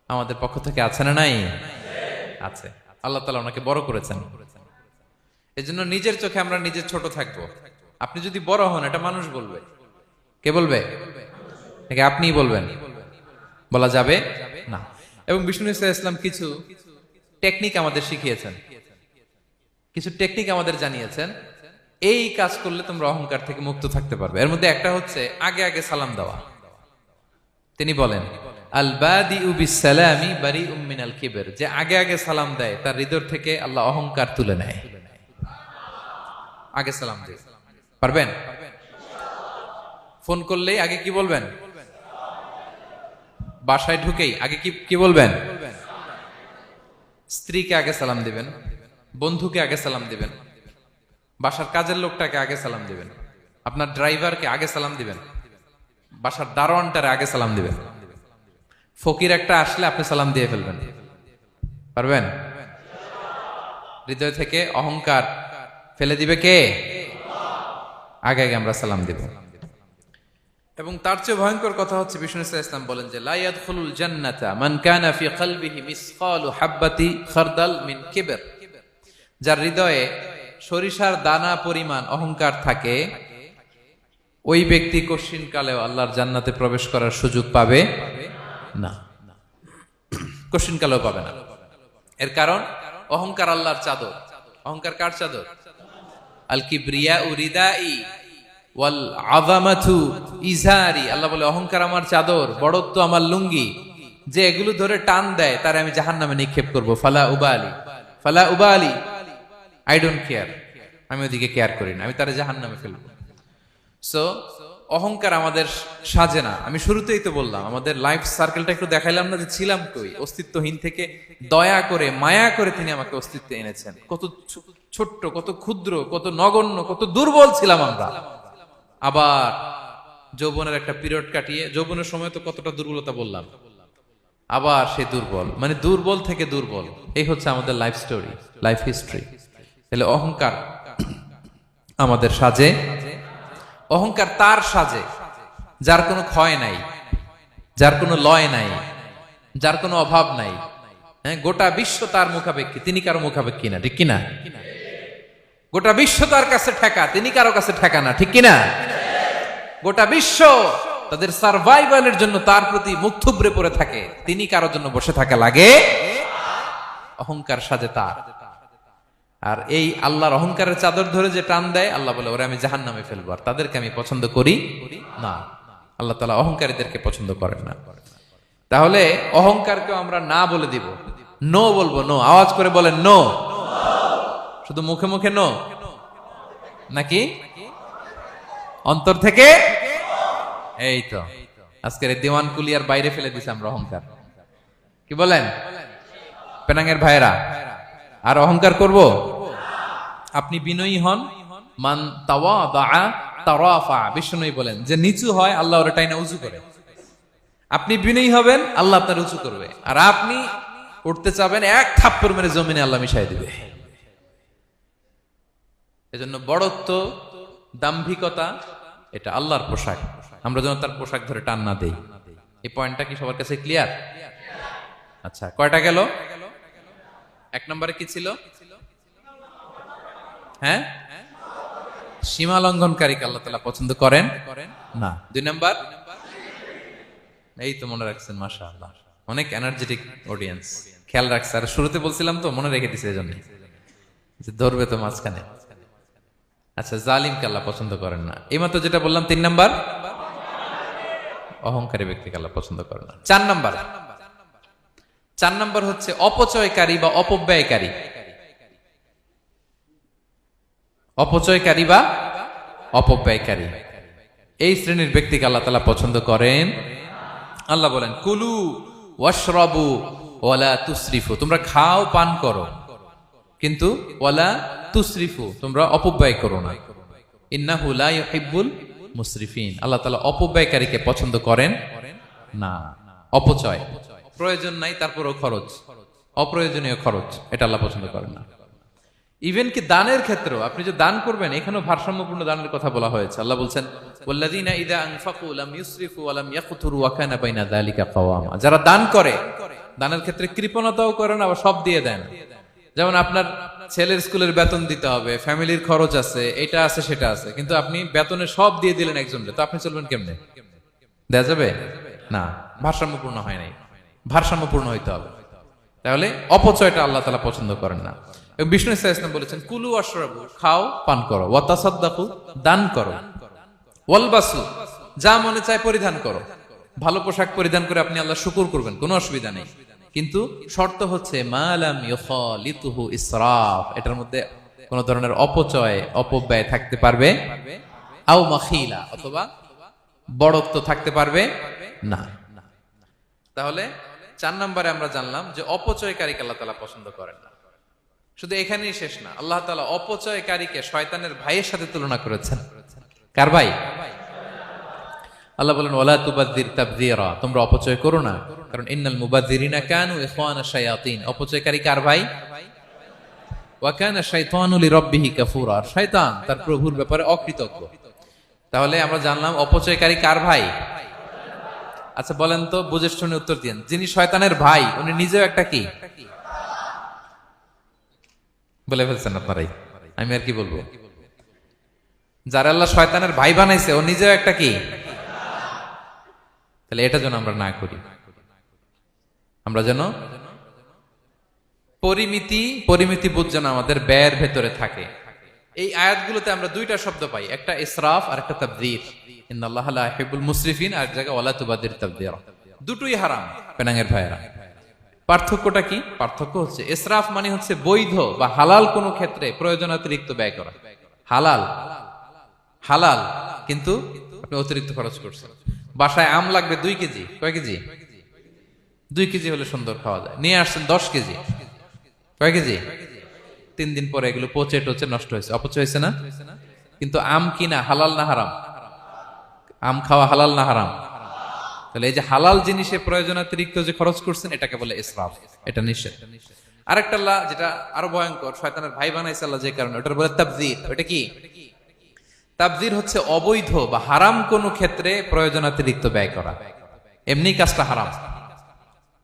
আমাদের পক্ষ থেকে আছে না নাই? আছে। আল্লাহ তাআলা ওনাকে বড় করেছেন। এজন্য নিজের চোখে আমরা নিজে ছোট থাকবো। আপনি যদি বড় হন, এটা মানুষ বলবে। কে বলবে? নাকি আপনিই বলবেন? বলা যাবে না। এবং বিষ্ণু ইসলাম কিছু টেকনিক আমাদের শিখিয়েছেন, কিছু টেকনিক আমাদের জানিয়েছেন। এই কাজ করলে তোমরা অহংকার থেকে মুক্ত থাকতে পারবে। এর মধ্যে একটা হচ্ছে আগে আগে সালাম দেওয়া। তিনি বলেন, আল বাদিউ বিসসালামি বারিউম মিনাল কিবর, যে আগে আগে সালাম দেয় তার হৃদয় থেকে আল্লাহ অহংকার তুলে নেয়। আগে সালাম দিয়ে পারবেন? ফোন করলেই আগে কি বলবেন? বাসায় ঢুকেই আগে কি বলবেন? স্ত্রীকে আগে সালাম দিবেন, বন্ধুকে আগে সালাম দিবেন, বাসার কাজের লোকটাকে আগে সালাম দিবেন, আপনার ড্রাইভারকে আগে সালাম দিবেন, বাসার দারোয়ানটারে আগে সালাম দিবেন। ফকির একটা আসলে আপনি সালাম দিয়ে ফেলবেন। পারবেন? হৃদয় থেকে অহংকার ফেলে দিবে কে? আগে আগে আমরা সালাম দিব। এবং তার চেয়ে ভয়ঙ্কর কথা হচ্ছে, বিষ্ণু ইসলাম বলেন যে লা ইয়াদখুলুল জান্নাতা মান কানা ফি কলবিহি মিসকালু হাববাতি খারদাল মিন কিবর, যার হৃদয়ে সরিষার দানা পরিমাণ অহংকার থাকে, ওই ব্যক্তি কশিনকালেও আল্লাহর জান্নাতে প্রবেশ করার সুযোগ পাবে না। কশিনকালেও পাবে না। এর কারণ অহংকার আল্লাহর চাদর। অহংকার কার চাদর? আল কিবরিয়া রিদাই ওয়াল আযামাতু ইজারি। আল্লাহ বলে, অহংকার আমার চাদর, বড়ত্ব আমার লুঙ্গি। যে এগুলো ধরে টান দেয় তারে আমি জাহান্নামে নিক্ষেপ করব। ফালা উবালি, ফালা উবালি, আই ডোন্ট কেয়ার। আমি ওদিকে কেয়ার করি না, আমি তারে জাহান্নামে ফেলব। সো অহংকার আমাদের সাজে না। আমি শুরুতেই তো বললাম, আমাদের লাইফ সার্কেলটা একটু দেখাইলাম না, যে ছিলাম কই অস্তিত্বহীন থেকে দয়া করে মায়া করে তিনি আমাকে অস্তিত্বে এনেছেন। কত ছোট্ট, কত ক্ষুদ্র, কত নগণ্য, কত দুর্বল ছিলাম আমরা। আবার যৌবনের একটা পিরিয়ড কাটিয়ে, যৌবনের সময় তো কতটা দুর্বলতা বললাম, আবার সে দুর্বল, মানে দুর্বল থেকে দুর্বল। এই হচ্ছে আমাদের লাইফ স্টোরি, লাইফ হিস্ট্রি। তাহলে অহংকার আমাদের সাজে। অহংকার তার সাজে যার কোনো ক্ষয় নাই, যার কোনো লয় নাই, যার কোনো অভাব নাই। হ্যাঁ, গোটা বিশ্ব তার মুখাপেক্ষী, তিনি কারো মুখাপেক্ষী না। ঠিক কিনা? গোটা বিশ্ব তার কাছে ঠেকা, তিনি কারো কাছে ঠেকা না। ঠিক কিনা? গোটা বিশ্ব তাদের সার্ভাইভালের জন্য তার প্রতি মুখ থুবড়ে পড়ে থাকে, তিনি কারোর জন্য বসে থাকা লাগে। অহংকার সাজে তার। আর এই আল্লাহর অহংকারের চাদর ধরে যে টান দেয়, আল্লাহ বলে, ওরা আমি জাহান্নামে ফেলবো, আর তাদেরকে আমি পছন্দ করি না। আল্লাহ তাআলা অহংকারীদেরকে পছন্দ করেন না। তাহলে অহংকারকে আমরা না বলে দিব, নো বলবো। নো, আওয়াজ করে বলেন নো। শুধু মুখে মুখে নো নাকি অন্তর থেকে? এই তো আজকের দিওয়ান কুলিয়ার বাইরে ফেলে দিছি আমরা অহংকার। কি বলেন পেনাঙ্গের ভাইরা? আর অহংকার করব? আপনি বিনয়ী হন। মান তাওয়াদা তারাফা। বিষ্ণু বলেন, যে নিচু হয় আল্লাহ ওর টাইনা উঁচু করে। আপনি বিনয়ী হবেন, আল্লাহ আপনার উঁচু করবে। আর আপনি উঠতে চাবেন, এক থাপ্পড় মেরে জমিনে আল্লাহ মিশাই দিবে। এজন্য বড়ত্ব, দাম্ভিকতা এটা আল্লাহর পোশাক। আমরা যেন তার পোশাক ধরে টান না দেই। এই পয়েন্টটা কি সবার কাছে ক্লিয়ার? আচ্ছা, কয়টা গেল? এক নম্বরে কি ছিল? হ্যাঁ, সীমা লঙ্ঘনকারীকে আল্লাহ তাআলা পছন্দ করেন না। দুই নাম্বার, এই তো মনে রাখছেন, মাশাআল্লাহ, অনেক এনার্জেটিক অডিয়েন্স, খেয়াল রাখছে। আর শুরুতে বলছিলাম তো, মনে রেখে দিছে এজন্য যে ধরবে তো মাঝখানে। আচ্ছা, জালিমকে আল্লাহ পছন্দ করেন না। এইমাত্র যেটা বললাম, 3 নাম্বার, অহংকারী ব্যক্তিকে আল্লাহ পছন্দ করেন না। 4 নাম্বার হচ্ছে অপচয়কারী বা অপব্যয়কারী। অপচয়কারী বা অপব্যয়কারী, এই শ্রেণীর ব্যক্তিকে আল্লাহ তাআলা পছন্দ করেন। আল্লাহ বলেন, কুলু ওয়াশরাবু ওয়ালা তুসরিফু, তোমরা খাও পান করো, কিন্তু ওয়ালা তুসরিফু, তোমরা অপব্যয় করো না। ইন্নাহু লা ইউহিব্বুল মুসরিফিন, আল্লাহ তাআলা অপব্যয়কারীকে পছন্দ করেন না। অপচয়, প্রয়োজন নাই তারপরও খরচ, অপ্রয়োজনীয় খরচ, এটা আল্লাহ পছন্দ করেন না। ইভেন কি দানের ক্ষেত্রেও, আপনি যে দান করবেন, এখানেও ভারসাম্যপূর্ণ দানের কথা বলা হয়েছে। আল্লাহ বলছেন, ওয়াল্লাযীনা ইযা আনফাকু লাম ইউসরিফু ওয়া লাম ইয়াকতুরু ওয়া কানা বাইনা যালিকা কাওয়ামা, যারা দান করে, দানের ক্ষেত্রে কৃপণতাও করে না, আবার সব দিয়ে দেন। যেমন আপনার ছেলের স্কুলের বেতন দিতে হবে, ফ্যামিলির খরচ আছে, এটা আছে সেটা আছে, কিন্তু আপনি বেতনে সব দিয়ে দিলেন একজনকে, তো আপনি চলবেন কেমনে? দেয়া যাবে না, ভারসাম্যপূর্ণ হয় নাই, ভারসাম্যপূর্ণ হইতে হবে। তাহলে অপচয়টা আল্লাহ তাআলা পছন্দ করেন না। বিষ্ণু সাল্লাল্লাহু আলাইহি ওয়াসাল্লাম বলেছেন, কুলু ওয়াশরাবু, খাও পান করো, ওয়া তাসাদ্দাকু, দান করো, ওয়ালবাসু, যা মনে চায় পরিধান করো। ভালো পোশাক পরিধান করে আপনি আল্লাহ শুকর করবেন, কোনো অসুবিধা নেই, কিন্তু শর্ত হচ্ছে মালাম ইউখালিতুহু ইসরাফ, এটার মধ্যে কোন ধরনের অপচয় অপব্যয় থাকতে পারবে, আও মাখিলা, অথবা বড়ত্ব থাকতে পারবে না। তাহলে 4 নম্বরে আমরা জানলাম যে অপচয়কারীকে আল্লাহ তাআলা পছন্দ করেন না। শুধু এখানেই শেষ না, আল্লাহ তাআলা অপচয়কারীকে শয়তানের ভাইয়ের সাথে তুলনা করেছেন। কার ভাই? আল্লাহ বলেন, ওয়ালা তুবাযযির তাবযীরা, তোমরা অপচয় করো না, কারণ ইন্নাল মুবাযযিরিনা কানু ইখওয়ানা শায়াতিন, অপচয়কারী কার ভাই? ওয়া কানা শাইতানু লিরাব্বিহি কাফুরা, শয়তান তার প্রভুর ব্যাপারে অকৃতজ্ঞ। তাহলে আমরা জানলাম অপচয়কারী কার ভাই? আচ্ছা বলেন তো, বুঝে শুনে উত্তর দিন, যিনি শয়তানের ভাই উনি নিজেও একটা কি? বলে ফেলছেন আপনারাই, আমি আর কি বলবো। যারা আল্লাহ শয়তানের ভাই বানাইছে ও নিজেও একটা কি? তাহলে এটা যেন আমরা না করি, আমরা যেন পরিমিতি বোধ যেন আমাদের ব্যয়ের ভেতরে থাকে। এই আয়াতগুলোতে আমরা দুইটা শব্দ পাই, একটা ইসরাফ আর একটা তাবযীর। ইন্নাল্লাহা লা ইউহিব্বুল মুসরিফিন, আর জায়গা ওয়ালা তুবাযযির তাবযীরা, দুটোই হারাম পেনাঙ্গের ভাইয়েরা। পার্থক্যটা কি? পার্থক্য হচ্ছে, ইসরাফ মানে হচ্ছে বৈধ বা হালাল কোনো ক্ষেত্রে প্রয়োজনাতিরিক্ত ব্যয় করা, হালাল হালাল, কিন্তু আপনি অতিরিক্ত খরচ করছেন। বাসায় আম লাগবে 2 কেজি, কয় কেজি? 2 কেজি হলে সুন্দর খাওয়া যায়, নিয়ে আসছেন 10 কেজি, কয় কেজি? 3 দিন পরে এগুলো পচে টচে নষ্ট হয়েছে, অপচয় হয়েছে না? কিন্তু আম কিনা হালাল না হারাম? আম খাওয়া হালাল না হারাম? তাহলে এই যে হালাল জিনিসে প্রয়োজনাতিরিক্ত যে খরচ করছেন, এটাকে বলে ইসরাফ, এটা নিষেধ। আরেকটা আল্লাহ যেটা আরো ভয়ঙ্কর, শয়তানের ভাই বানাইছে আল্লাহ যে কারণে, ওটার বলে তাবযীর। ওটা কি? তাবযীর হচ্ছে অবৈধ বা হারাম কোনো ক্ষেত্রে প্রয়োজনাতিরিক্ত ব্যয় করা। এমনি কাজটা হারাম।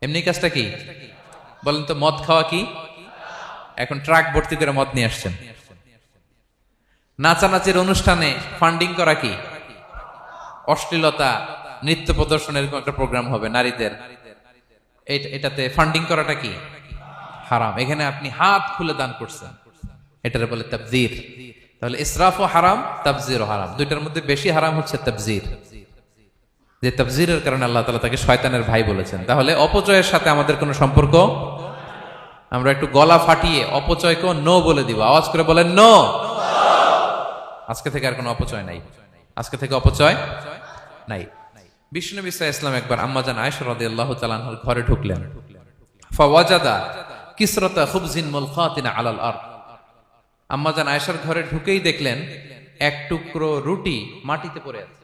এমনি কাজটা কি বলেন তো? মদ খাওয়া কি? এখন ট্রাক ভর্তি করে মদ নিয়ে আসছেন। নাচানাচির অনুষ্ঠানে ফান্ডিং করা কি? অশ্লীলতা, নৃত্য প্রদর্শনের একটা প্রোগ্রাম হবে নারীদের, এটাতে ফান্ডিং করাটা কি? হারাম। এখানে আপনি হাত খুলে দান করছেন, এটার বলে তাবযীর। তাহলে ইসরাফও হারাম, তাবযীরও হারাম। দুইটার মধ্যে বেশি হারাম হচ্ছে তাবযীর, যে তাবযীরের কারণে আল্লাহ তাআলা তাকে শয়তানের ভাই বলেছেন। তাহলে অপচয়ের সাথে আমাদের কোনো সম্পর্ক, আমরা একটু গলা ফাটিয়ে অপচয়কে নো বলে দিব, আওয়াজ করে বলেন নো। আজকে থেকে আর কোনো অপচয় নাই, আজকে থেকে অপচয় নাই। বিষ্ণুনবী সাল্লাল্লাহু আলাইহি ওয়াসাল্লাম একবার আম্মাজান আয়েশা রাদিয়াল্লাহু তাআলা আনহার ঘরে ঢুকলেন। ফাওয়াজাদা কিসরাতা খুবজিন মুলকাতিন আলাল আরদ। আম্মাজান আয়েশার ঘরে ঢুকেই দেখলেন এক টুকরো রুটি মাটিতে পড়ে আছে।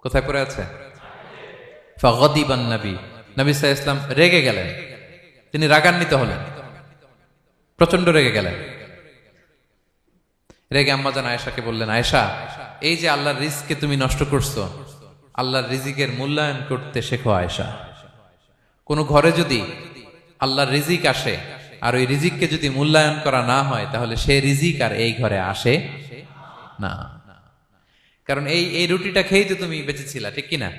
কোথায় পড়ে আছে? ফাগাদিবান নবী, নবী সাল্লাল্লাহু আলাইহি ওয়াসাল্লাম রেগে গেলেন, তিনি রাগান্বিত হলেন, প্রচন্ড রেগে গেলেন। রেগে আম্মাজান আয়েশাকে বললেন, আয়েশা, এই যে আল্লাহর রিজকে তুমি নষ্ট করছো, আল্লাহর রিজিকের মূল্যায়ন করতে শেখো আয়েশা। কোন ঘরে যদি আল্লাহর রিজিক আসে আর ওই রিজিককে যদি মূল্যায়ন করা না হয়, তাহলে সে রিজিক আর এই ঘরে আসে না। কারণ এই রুটিটা খেয়েই তো তুমি বেঁচেছিলা, ঠিক কিনা?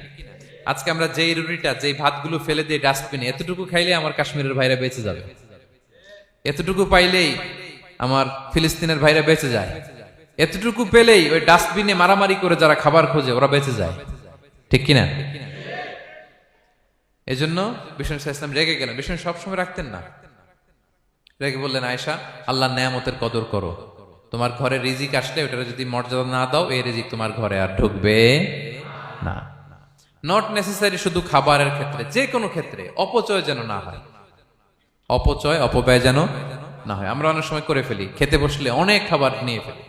আজকে আমরা যেই রুটিটা, যেই ভাতগুলো ফেলে দিয়ে ডাস্টবিনে, এতটুকু খাইলে আমার কাশ্মীরের ভাইরা বেঁচে যাবে, এতটুকু পাইলেই আমার ফিলিস্তিনের ভাইরা বেঁচে যায়, এতটুকু পেলেই ওই ডাস্টবিনে মারামারি করে যারা খাবার খোঁজে ওরা বেঁচে যায়, ঠিক কিনা? এই জন্য বিষ্ণু ইসলাম রেগে গেলেন। বিষ্ণু সবসময় রাখতেন না, রেগে বললেন, আয়েশা, আল্লাহর নেয়ামতের কদর করো। তোমার ঘরে রিজিক আসলে ওটার যদি মর্যাদা না দাও, এই রিজিক তোমার ঘরে আর ঢুকবে না। নট নেসেসারি শুধু খাবারের ক্ষেত্রে, যে কোনো ক্ষেত্রে অপচয় যেন না হয়, অপব্যয় যেন না হয়। আমরা অনেক সময় করে ফেলি, খেতে বসলে অনেক খাবার নিয়ে ফেলি,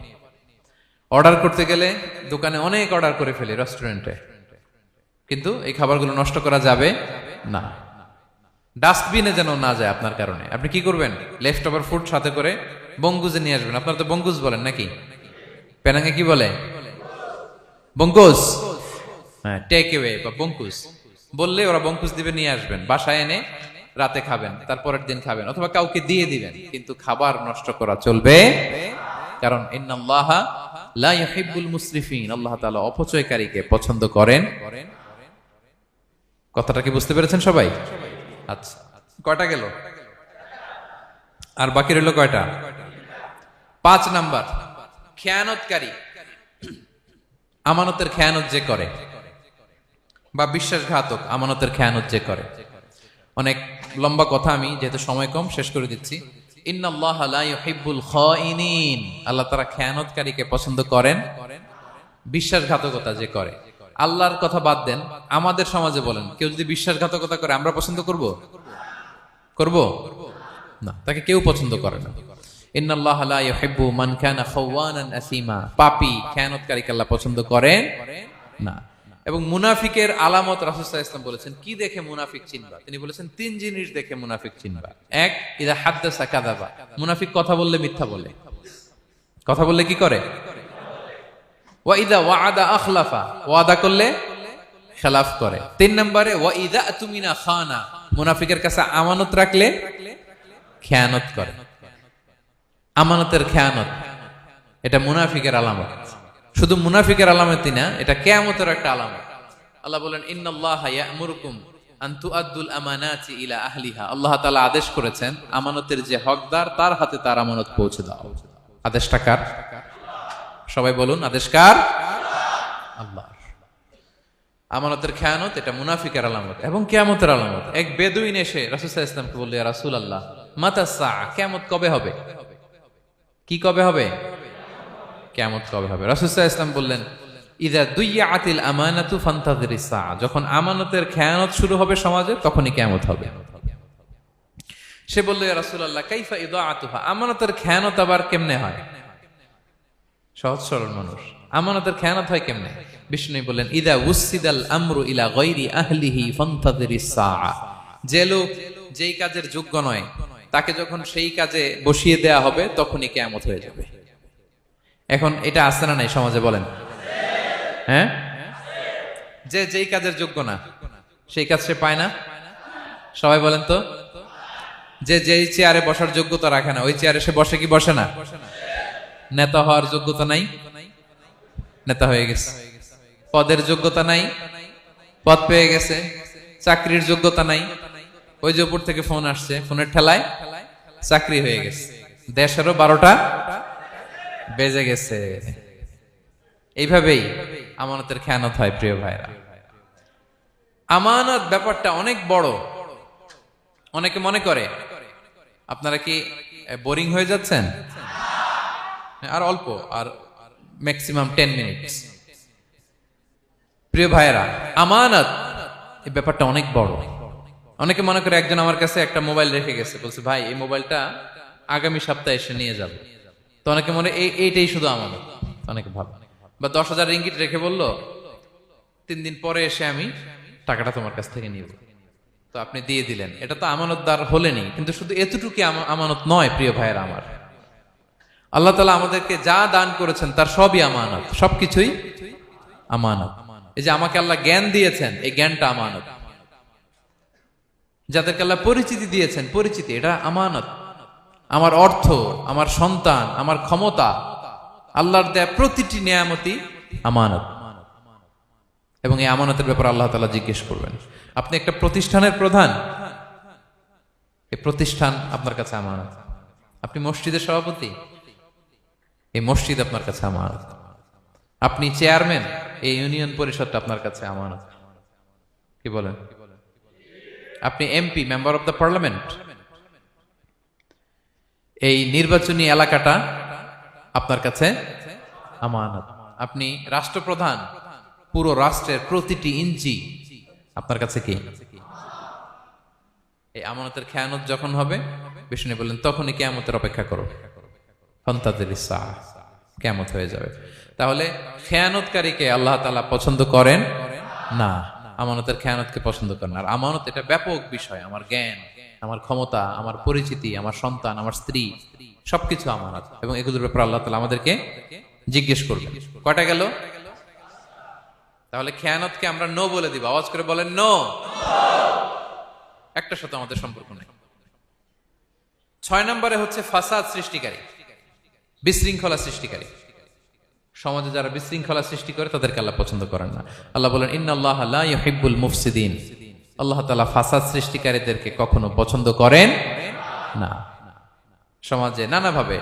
অর্ডার করতে গেলে দোকানে অনেক অর্ডার করে ফেলি, রেস্টুরেন্টে, কিন্তু এই খাবারগুলো নষ্ট করা যাবে না। ডাস্টবিনে যেন না যায় আপনার কারণে। আপনি কি করবেন? লেফট ওভার ফুড সাথে করে বঙ্গুজে নিয়ে আসবেন। আপনারা তো বঙ্গুজ বলেন নাকি? পেনাঙ্গে কি বলে? বঙ্কুজ। হ্যাঁ, টেক অ্যাওয়ে বা বঙ্কুজ বললে ওরা বঙ্কুজ দিবে, নিয়ে আসবেন, বাসায় এনে রাতে খাবেন, তারপরের দিন খাবেন, অথবা কাউকে দিয়ে দিবেন, কিন্তু খাবার নষ্ট করা চলবে। কারণ ইন্নাল্লাহা লা ইউহিব্বুল মুসরিফিন, আল্লাহ তাআলা অপচয়কারীকে পছন্দ করেন। কথাটা কি বুঝতে পেরেছেন সবাই? আচ্ছা, কয়টা গেল? আর বাকি রইল কয়টা? 5 নাম্বার, খেয়ানতকারী। আমানতের খেয়ানত যে করে, বা বিশ্বাসঘাতক আমানতের খেয়ানত যে করে। অনেক লম্বা কথা, আমি যেহেতু সময় কম শেষ করে দিচ্ছি। ইন্নাল্লাহা লা ইউহিব্বুল খাইনিন, আল্লাহ তাআলা খেয়ানতকারীকে পছন্দ করেন, বিশ্বাসঘাতকতা যে করে। আল্লাহর কথা বাদ দেন, আমাদের সমাজে বলেন, কেউ যদি বিশ্বাসঘাতকতা করে আমরা পছন্দ করব না, তাকে কেউ পছন্দ করে না। ইন্নাল্লাহা লা ইউহিব্বু মান কানা খাওয়ানান আসিমা, পাপী খেয়ানতকারীকে আল্লাহ পছন্দ করেন না। এবং মুনাফিকের আলামত রাসূল সাল্লাল্লাহু আলাইহি ওয়াসাল্লাম বলেছেন, কি দেখে মুনাফিক চিনবা? তিনি বলেছেন 3 জিনিস দেখে মুনাফিক চিনবা। 1, ইযা হাদাসা কাযাবা, মুনাফিক কথা বললে মিথ্যা বলে। কথা বললে কি করে? ওয়া ইযা ওয়াআদা আখলাফা, ওয়াদা করলে খেলাফ করে। 3 নম্বরে ওয়া ইযা তুমিনা খানা, মুনাফিকের কাছে আমানত রাখলে খেয়ানত করে। আমানতের খেয়ানত, এটা মুনাফিকের আলামত। শুধু মুনাফিকের আলামতই না, এটা কিয়ামতের একটা আলামত। আল্লাহ বলেন, ইন্নাল্লাহা ইয়া'মুরুকুম আন তুআদ্দুল আমানাতি ইলা আহলিহা, আল্লাহ তাআলা আদেশ করেছেন আমানতের যে হকদার তার হাতে তার আমানত পৌঁছে দাও। আদেশটা কার? সবাই বলুন, আদেশ কার? আল্লাহর। আমানতের খেয়ানত এটা মুনাফিকের আলামত এবং কিয়ামতের আলামত। এক বেদুইন এসে রাসূল সাল্লাল্লাহু আলাইহি ওয়াসাল্লামকে বলল, ইয়া রাসূলুল্লাহ, মাতা সাআ, কিয়ামত কবে হবে? কি কবে হবে? কিয়ামত কবে হবে? রাসূল সাল্লাল্লাহু আলাইহি ওয়াসাল্লাম বললেন, ইযা দুইয়াতিল আমানাতু ফান্তাযিরিস সাআ, যখন আমানতের খেয়ানত শুরু হবে সমাজে, তখনই কিয়ামত হবে। সে বলল, ইয়া রাসূলুল্লাহ, কাইফা ইদাআতুহা, আমানতের খেয়ানত আবার কেমনে হয়? সহজ সরল মানুষ, আমানতের খেয়ানত হয় কেমনে? বিষ্ণু বললেন, ইদা উসিদাল আমরু ইলা গায়রি আহলিহি ফান্তাযিরিস সাআ, যে লোক যেই কাজের যোগ্য নয় তাকে যখন সেই কাজে বসিয়ে দেয়া হবে, তখনই কিয়ামত হয়ে যাবে। এখন এটা আছে না নাই সমাজে? বলেন। হ্যাঁ, যে যেই কাজের যোগ্য না সেই কাজ সে পায় না। সবাই বলেন তো, যে যেই চেয়ারে বসার যোগ্যতা রাখে না, ওই চেয়ারে সে বসে কি বসে না? নেতা হওয়ার যোগ্যতা নাই, নেতা হয়ে গেছে। পদের যোগ্যতা নাই, পদ পেয়ে গেছে। চাকরির যোগ্যতা নাই, ওই যে উপর থেকে ফোন আসছে, ফোনের ঠেলায় চাকরি হয়ে গেছে। দেশেরও 12টা বেজে গেছে। এইভাবেই আমানতের খেয়ানত হয়। প্রিয় ভাইরা, আমানত ব্যাপারটা অনেক বড়। অনেকে মনে করে, আপনারা কি বোরিং হয়ে যাচ্ছেন? আর অল্প, আর ম্যাক্সিমাম 10 মিনিট। প্রিয় ভাইরা, আমানত এই ব্যাপারটা অনেক বড়। অনেকে মনে করে, একজন আমার কাছে একটা মোবাইল রেখে গেছে, বলছে, ভাই এই মোবাইলটা আগামী সপ্তাহে এসে নিয়ে যাবে। তো অনেকে মনে এইটাই শুধু আমানত, অনেকে ভাবে। বা 10,000 রিঙ্গিট রেখে বলল, 3 দিন পরে এসে আমি টাকাটা তোমার কাছ থেকে নিব। তো আপনি দিয়ে দিলেন, এটা তো আমানতদার হলেনি। কিন্তু শুধু এতটুকু আমানত নয় প্রিয় ভাইয়েরা আমার। আল্লাহ তাআলা আমাদেরকে যা দান করেছেন তার সবই আমানত, সবকিছুই আমানত। এই যে আমাকে আল্লাহ জ্ঞান দিয়েছেন, এই জ্ঞানটা আমানত। যাদেরকে আল্লাহ পরিচিতি দিয়েছেন, পরিচিতি এটা আমানত। আমার অর্থ, আমার সন্তান, আমার ক্ষমতা, আল্লাহর দেয়া প্রতিটি নিয়ামতি আমানত। এবং এই আমানতের ব্যাপারে আল্লাহ তাআলা জিজ্ঞেস করবেন। আপনি একটা প্রতিষ্ঠানের প্রধান, এই প্রতিষ্ঠান আপনার কাছে আমানত। আপনি মসজিদের সভাপতি, এই মসজিদ আপনার কাছে আমানত। আপনি চেয়ারম্যান, এই ইউনিয়ন পরিষদটা আপনার কাছে আমানত। কি বলেন? আপনি MP, member of the parliament, এই নির্বাচনী এলাকাটা আপনার কাছে আমানত। আপনি রাষ্ট্রপ্রধান, পুরো রাষ্ট্রের প্রতিটি ইঞ্চি আপনার কাছে কি? এই আমানতের খেয়ানত যখন হবে, বিষ্ণু বললেন তখনই কিয়ামতের অপেক্ষা করো, ফান্তাযিরিস সাআহ, কিয়ামত হয়ে যাবে। তাহলে খেয়ানতকারীকে আল্লাহ তাআলা পছন্দ করেন না, আমানতের খেয়ানতকে পছন্দ করেন। আর আমানত এটা ব্যাপক বিষয়। আমার জ্ঞান, আমার ক্ষমতা, আমার পরিচিতি, আমার সন্তান, আমার স্ত্রী, সবকিছু আমানত। এবং এগুলোর ব্যাপারে আল্লাহ তাআলা আমাদেরকে জিজ্ঞেস করবেন। কয়টা গেল? তাহলে খেয়ানতকে আমরা নো বলে দিব। আওয়াজ করে বলেন নো। একটার সাথে আমাদের সম্পর্ক নেই। 6 নম্বরে হচ্ছে ফাসাদ সৃষ্টিকারী, বিশৃঙ্খলা সৃষ্টিকারী। সমাজে যারা বিশৃঙ্খলা সৃষ্টি করে তাদেরকে আল্লাহ পছন্দ করেন না। আল্লাহ বলেন ইন্নাল্লাহা লা ইউহিব্বুল মুফসিদিন। আল্লাহ তাআলা ফাসাদ সৃষ্টিকারীদেরকে কখনো পছন্দ করেন না। সমাজে নানাভাবে,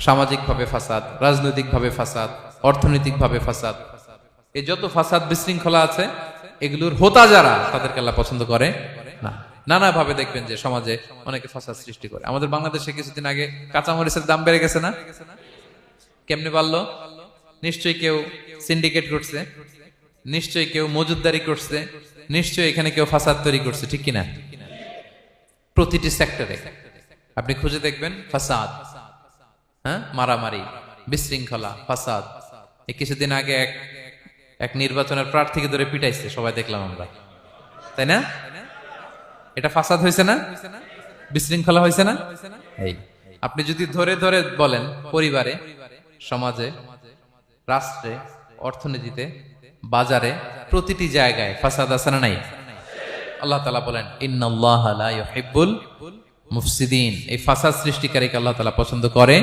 সামাজিকভাবে ফাসাদ, রাজনৈতিকভাবে ফাসাদ, অর্থনৈতিকভাবে ফাসাদ, এই যত ফাসাদ বিশৃঙ্খলা আছে এগুলোর হোতা যারা, তাদেরকে আল্লাহ পছন্দ করে না। নানাভাবে দেখবেন যে সমাজে অনেকে ফাসাদ সৃষ্টি করে। আমাদের বাংলাদেশে কিছুদিন আগে কাঁচামরিচের দাম বেড়ে গেছে না? কেমনে বাড়লো? নিশ্চয়ই কেউ সিন্ডিকেট করছে, নিশ্চয়ই কেউ মজুদদারি করছে, নিশ্চয়ই এখানে কেউ ফাসাদ তৈরি করছে, ঠিক কিনা? প্রতিটি সেক্টরে আপনি খুঁজে দেখবেন ফাসাদ, হ্যাঁ, মারামারি, বিশৃঙ্খলা, ফাসাদ। এই কিছুদিন আগে এক নির্বাচনের প্রার্থীকে ধরে পিটাইছে, সবাই দেখলাম আমরা, তাই না? এটা ফাসাদ হয়েছে না? বিশৃঙ্খলা হয়েছে না? এই আপনি যদি ধরে ধরে বলেন পরিবারে, সমাজে, রাষ্ট্রে, অর্থনীতিতে, বাজারে, প্রতিটি জায়গায় ফাসাদ আছে না নাই? আল্লাহ তাআলা বলেন ইন্নাল্লাহা লা ইউহিব্বুল মুফসিদিন। এই ফাসাদ সৃষ্টিকারীকে আল্লাহ তাআলা পছন্দ করে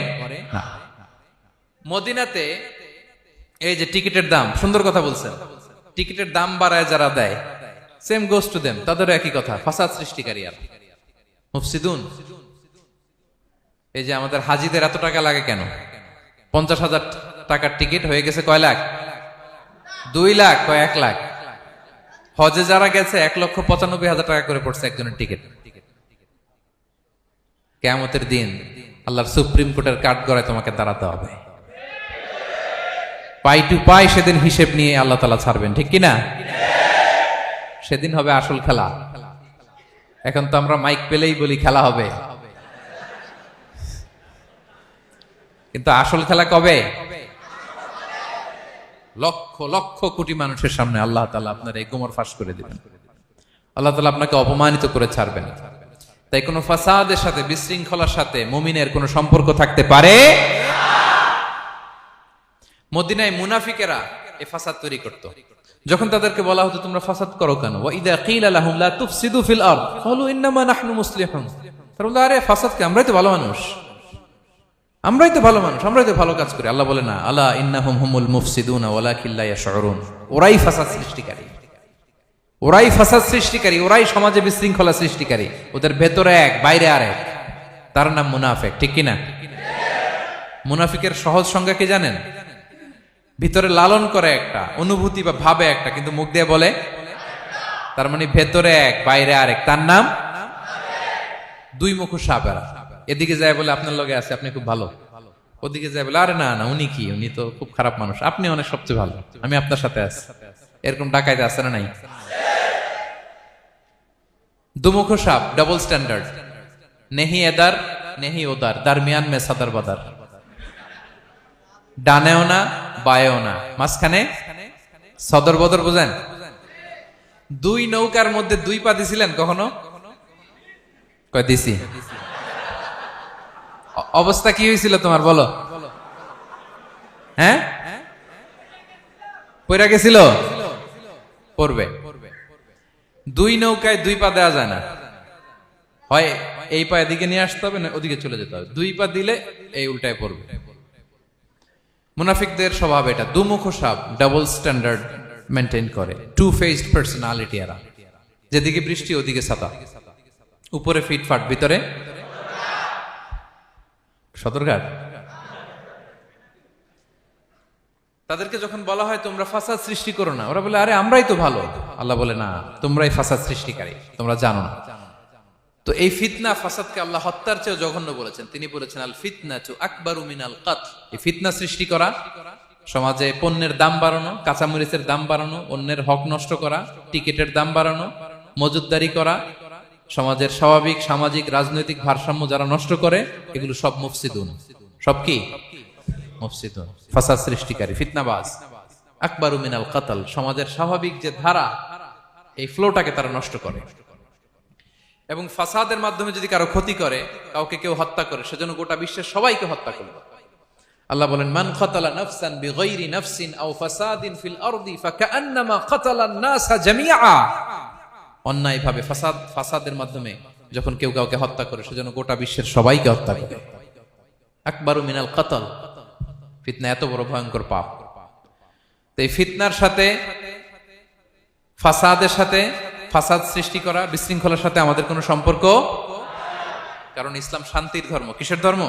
না। মদিনাতে এই যে টিকিটের দাম, সুন্দর কথা বলছেন, টিকিটের দাম বাড়ায় যারা দেয়, সেম গোস টু দেম, তাদেরও একই কথা, ফাসাদ সৃষ্টিকারী আর মুফসিদুন। এই যে আমাদের হাজিদের এত টাকা লাগে কেন? 50,000 টাকার টিকিট হয়ে গেছে কয় লাখ? 2 লাখ, কয় 1 লাখ। হজে যারা গেছে 1,95,000 টাকা করে পড়ছে একজনের টিকিট। কিয়ামতের দিন আল্লাহর সুপ্রিম কোর্টের কাঠ গড়ায় তোমাকে দাঁড়াতে হবে, পাই টু পাই। সেদিন হিসেব নিয়ে আল্লাহ তাআলা ছাড়বেন, ঠিক কিনা? সেদিন হবে আসল খেলা। এখন তো আমরা মাইক পেলেই বলি খেলা হবে, কিন্তু আসল খেলা কবে? লক্ষ লক্ষ কোটি মানুষের সামনে আল্লাহ তাআলা আপনার এই গোমর ফাঁস করে দিবেন। আল্লাহ তাআলা আপনাকে অপমানিত করে ছাড়বেন। তাই কোনো ফাসাদের সাথে, বিশৃঙ্খলার সাথে মুমিনের কোনো সম্পর্ক থাকতে পারে না। মদিনায় মুনাফিকেরা এই ফাসাদ তৈরি করত। যখন তাদেরকে বলা হতো তোমরা ফাসাদ করো কেন, ওয়া ইযা কিলা লাহুম লা তুফসিদু ফিল আরদ ক্বালু ইন্নামা নাহনু মুসলিহুন। তারা বলতো আরে ফাসাদ কে, আমরাই তো ভালো মানুষ, আমরাই তো ভালো মানুষ, আমরাই তো ভালো কাজ করি। আল্লাহ বলে না, আলা ইন্নাহুম হুমুল মুফসিদুনা ওয়ালাকিন লা ইয়াশউরুন। ওরাই ফাসাদ সৃষ্টিকারী, ওরাই ফাসাদ সৃষ্টিকারী, ওরাই সমাজে বিশৃঙ্খলা সৃষ্টিকারী। ওদের ভেতরে এক, বাইরে আরেক, তার নাম মুনাফিক, ঠিক কিনা? মুনাফিকের সহজ সংজ্ঞা কি জানেন? ভিতরে লালন করে একটা অনুভূতি বা ভাবে একটা, কিন্তু মুখ দিয়ে বলে, তার মানে ভেতরে এক, বাইরে আরেক, তার নাম দুই মুখ সাপেরা। এদিকে যায় বলে আপনার লগে আছে, আপনি খুব ভালো, ওদিকে যায় বলে আরে না না, উনি কি, উনি তো খুব খারাপ মানুষ, আপনি অনেক সবচেয়ে ভালো, আমি আপনার সাথে আছি। এরকম ডাকাইতে আছে না নাই? দুমুখ সাপ, ডাবল স্ট্যান্ডার্ড, নেহি এদার নেহি ওদার, দারমিয়ান মে সাদার বাদার, ডানেও না বায়েও না, মাঝখানে সদর বদর। বুঝেন? দুই নৌকার মধ্যে 2 পা দিছিলেন কখনো? কয় দিছি। অবস্থা কি হয়েছিল তোমার বলো? হ্যাঁ, পয়রা গেছিল? পড়বে। দুই নৌকায় দুই পা দেওয়া যায় না, হয় এই পা এদিকে নিয়ে আসতে হবে না ওদিকে চলে যেতে হবে, দুই পা দিলে এই উল্টায় পড়বে। মুনাফিকদের স্বভাব এটা, দুমুখ সাপ, ডাবল স্ট্যান্ডার্ড মেনটেন করে, টু ফেসড পার্সোনালিটি এরা। যেদিকে বৃষ্টি ওদিকে ছাতা, উপরে ফিটফাট ভিতরে সদরঘাট। তাদেরকে যখন বলা হয় তোমরা ফাসাদ সৃষ্টি করো না, ওরা বলে আরে আমরাই তো ভালো। আল্লাহ বলে না, তোমরাই ফাসাদ সৃষ্টিকারী, তোমরা জানো না। তো এই ফিতনা ফাসাদকে আল্লাহ হত্যার চেয়ে জঘন্য বলেছেন। তিনি বলেছেন আল ফিতনাতু আকবারু মিনাল কতল। এই ফিতনা সৃষ্টি করা, সমাজে পণ্যের দাম বাড়ানো, কাঁচামরিচের দাম বাড়ানো, অন্যের হক নষ্ট করা, টিকিটের দাম বাড়ানো, মজুদদারি করা, সমাজের স্বাভাবিক সামাজিক রাজনৈতিক ভারসাম্য যারা নষ্ট করে, এগুলো সব মুফসিদুন। সব কি? মুফসিদুন, ফাসাদ সৃষ্টিকারী, ফিতনাবাজ। আকবারু মিনাল কতল, সমাজের স্বাভাবিক যে ধারা, এই ফ্লোটাকে তারা নষ্ট করে। এবং ফাসাদের মাধ্যমে যদি কারো ক্ষতি করে, কাউকে কেউ হত্যা করে, সেজন্য গোটা বিশ্বের সবাইকে হত্যা করবে। আল্লাহ বলেন মান কাতালা নাফসান বিগাইরি নাফসিন আও ফাসাদিন ফিল আরদি ফাকান্নামা কাতালান নাসা জামিআ। অন্যায়ভাবে ফাসাদের মাধ্যমে যখন কেউ কাউকে হত্যা করে, সেজন্য গোটা বিশ্বের সবাইকে হত্যা করে। আকবারু মিনাল কতল, ফিতনা এত বড় ভয়ঙ্কর পাপ। তো এই ফিতনার সাথে, ফাসাদের সাথে, ফাসাদ সৃষ্টি করা, বিশৃঙ্খলার সাথে আমাদের কোনো সম্পর্ক, কারণ ইসলাম শান্তির ধর্ম। কিসের ধর্ম?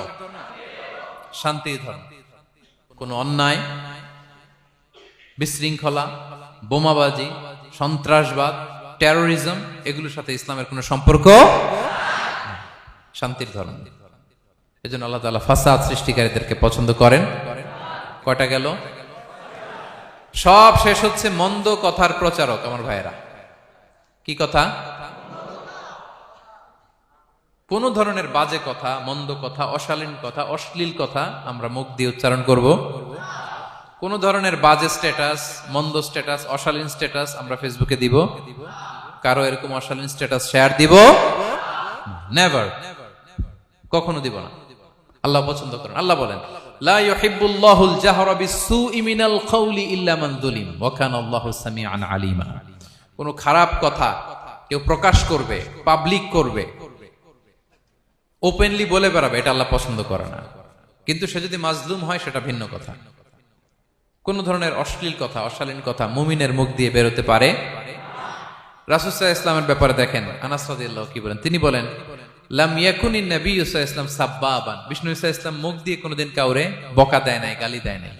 শান্তির ধর্ম। কোনো অন্যায়, বিশৃঙ্খলা, বোমাবাজি, সন্ত্রাসবাদ, টেরোরিজম, এগুলোর সাথে ইসলামের কোনো সম্পর্ক, শান্তির ধর্ম। এই জন্য আল্লাহ তাআলা ফাসাদ সৃষ্টিকারীদেরকে পছন্দ করেন। কয়টা গেল? সব শেষ হচ্ছে মন্দ কথার প্রচারক। আমার ভাইয়েরা, কি কথা? কোন ধরনের বাজে কথা, মন্দ কথা, অশালীন কথা, অশ্লীল কথা আমরা মুখ দিয়ে উচ্চারণ করব। কোন ধরনের বাজে স্ট্যাটাস, মন্দ স্ট্যাটাস, অশালীন স্ট্যাটাস আমরা ফেসবুকে দিব? কারো এরকম অশালীন স্ট্যাটাস শেয়ার দিব? নেভার, কখনো দিব না। আল্লাহ পছন্দ করেন। আল্লাহ বলেন লা ইউহিব্বুল্লাহুল জাহরা বিসসুই মিনাল কওলি ইল্লা মান যুলিম ওয়া কানা আল্লাহু সামিআন আলিমা। কোন খারাপ কথা কেউ প্রকাশ করবে, পাবলিক করবে, ওপেনলি বলে বেড়াবে, এটা আল্লাহ পছন্দ করে না। কিন্তু সে যদি মাজলুম হয় সেটা ভিন্ন কথা। কোন ধরনের অশ্লীল কথা, অশালীন কথা মুমিনের মুখ দিয়ে বেরোতে পারে। রাসূল সাল্লাল্লাহু আলাইহি ওয়াসাল্লামের ব্যাপারে দেখেন, আনাস রাদিয়াল্লাহু কি বলেন? তিনি বলেন লাম ইয়াকুনিন নাবিয়্যু সাল্লাল্লাহু আলাইহি ওয়াসাল্লাম সাব্বাবান। বিষ্ণু সাল্লাল্লাহু আলাইহি ওয়াসাল্লাম মুখ দিয়ে কোনোদিন কাউরে বকা দেয় নাই, গালি দেয় নাই।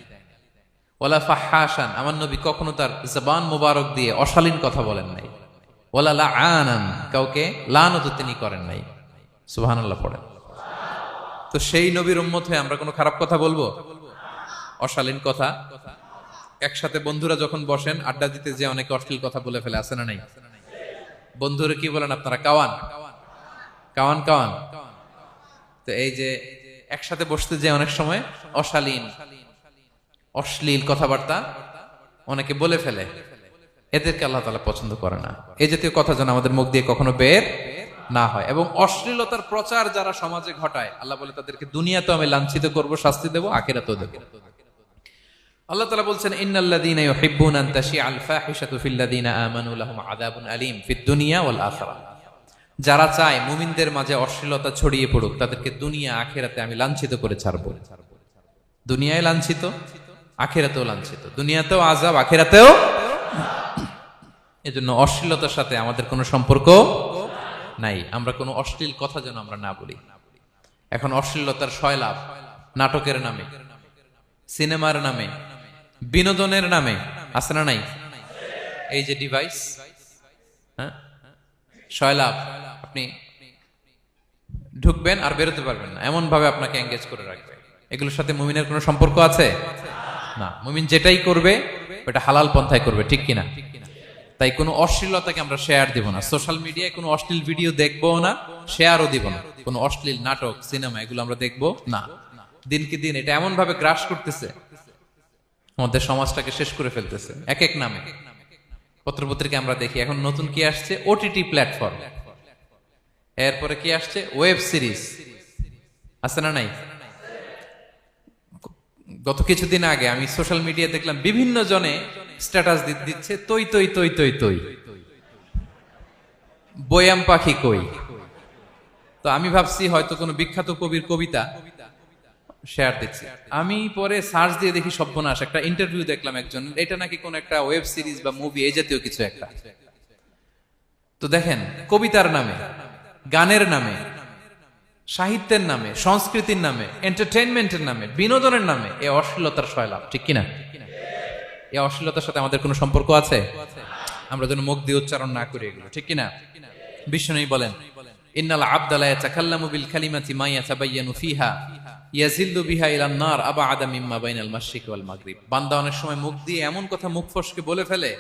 ওয়ালা ফাহাশান, আমার নবী কখনো তার জবান মোবারক দিয়ে অশালীন কথা বলেন নাই। ওয়ালা লাআনান, কাউকে লানত তিনি করেন নাই। সুবহানাল্লাহ পড়েন। তো সেই নবীর উম্মত হয়ে আমরা কোনো খারাপ কথা বলবো? অশালীন কথা? একসাথে বন্ধুরা যখন বসেন আড্ডা দিতে, যে অনেকে অশ্লীল কথা বলে ফেলে, আছে না নাই? বন্ধুরা কি বলেন আপনারা? Cowan Cowan Cowan. তো এই যে একসাথে বসতে যে অনেক সময় অশালীন, অশ্লীল কথাবার্তা অনেকে বলে ফেলে, এদেরকে আল্লাহ তাআলা পছন্দ করে না। এই জাতীয় কথা যেন আমাদের মুখ দিয়ে কখনো বের না হয়। এবং অশ্লীলতার প্রচার যারা সমাজে ঘটায়, আল্লাহ বলে তাদেরকে দুনিয়াতেও আমি লাঞ্ছিত করব, শাস্তি দেব, আখিরাতেও দেব। আল্লাহ তাআলা বলছেন ইন্নাল্লাযীনা ইউহিব্বুনা আন তাশিআল ফাহিশাতু ফিল্লাযীনা আমানু লাহুম আযাবুন আলীম ফিদ দুনিয়া ওয়াল আখিরাহ। যারা চায় মুমিনদের মাঝে অশ্লীলতা ছড়িয়ে পড়ুক, তাদেরকে দুনিয়া আখিরাতে আমি লাঞ্ছিত করে ছাড়ব। দুনিয়ায় লাঞ্ছিত, আখিরাতেও লাঞ্ছিত। দুনিয়াতেও আযাব, আখিরাতেও। এজন্য অশ্লীলতার সাথে আমাদের কোনো সম্পর্ক নাই। আমরা কোনো অশ্লীল কথা যেন আমরা না বলি। এখন অশ্লীলতার সয়লাভ, নাটকের নামে, সিনেমার নামে, বিনোদনের নামে, আছে না নাই? এই যে ডিভাইস, হ্যাঁ, সয়লাভ, আপনি ঢুকবেন আর বেরোতে পারবেন না, এমন ভাবে আপনাকে এঙ্গেজ করে রাখবে। এগুলোর সাথে মুমিনের কোনো সম্পর্ক আছে না। মুমিন যেটাই করবে ওটা হালাল পন্থায় করবে, ঠিক কিনা? তাই কোনো অশ্লীলতাকে আমরা শেয়ার দিব না। সোশ্যাল মিডিয়ায় কোনো অশ্লীল ভিডিও দেখবো না, শেয়ারও দিব না। কোনো অশ্লীল নাটক, সিনেমা এগুলো আমরা দেখবো না। দিনকে দিন এটা এমন ভাবে গ্রাস করতেছে, আমাদের সমাজটাকে শেষ করে ফেলতেছে এক এক নামে। পত্রপত্রিকা আমরা দেখি এখন নতুন কি আসছে, ওটিটি প্ল্যাটফর্ম। এরপরে কি আসছে, ওয়েব সিরিজ, আছে না নাই? গত কিছুদিন আগে আমি সোশ্যাল মিডিয়া দেখলাম বিভিন্ন জনে স্ট্যাটাস দিচ্ছে তৈ তৈ তৈ তৈ তৈ, বয়াম পাখি কই। তো আমি ভাবছি হয়তো কোনো বিখ্যাত কবির কবিতা শেয়ার দিচ্ছে। আমি পরে সার্চ দিয়ে দেখি সর্বনাশ, একটা ইন্টারভিউ দেখলাম একজন, এটা নাকি কোন একটা ওয়েব সিরিজ বা মুভি এই জাতীয় কিছু একটা। তো দেখেন, কবিতার নামে, গানের নামে, সাহিত্যের নামে, সংস্কৃতির নামে, এন্টারটেইনমেন্টের নামে, বিনোদনের নামে এ অশ্লীলতার সয়লাভ, ঠিক কিনা? এই অশ্লীলতার সাথে আমাদের কোনো সম্পর্ক আছে? আমরা যেন মুখ দিয়ে উচ্চারণ না করি এগুলো, ঠিক কিনা? বিষ্ণু বলেন, ইন্নাল আবদা লা ইয়াতাকাল্লামু বিল কালিমাতি মা ইয়াতাবায়ানু ফিহা ইয়াজিল্লু বিহা ইলান নার আবআদা মিম্মা বাইনাল মাশরিক ওয়াল মাগরিব। বান্দা অনেক সময় মুখ দিয়ে এমন কথা মুখ ফসকে বলে ফেলে,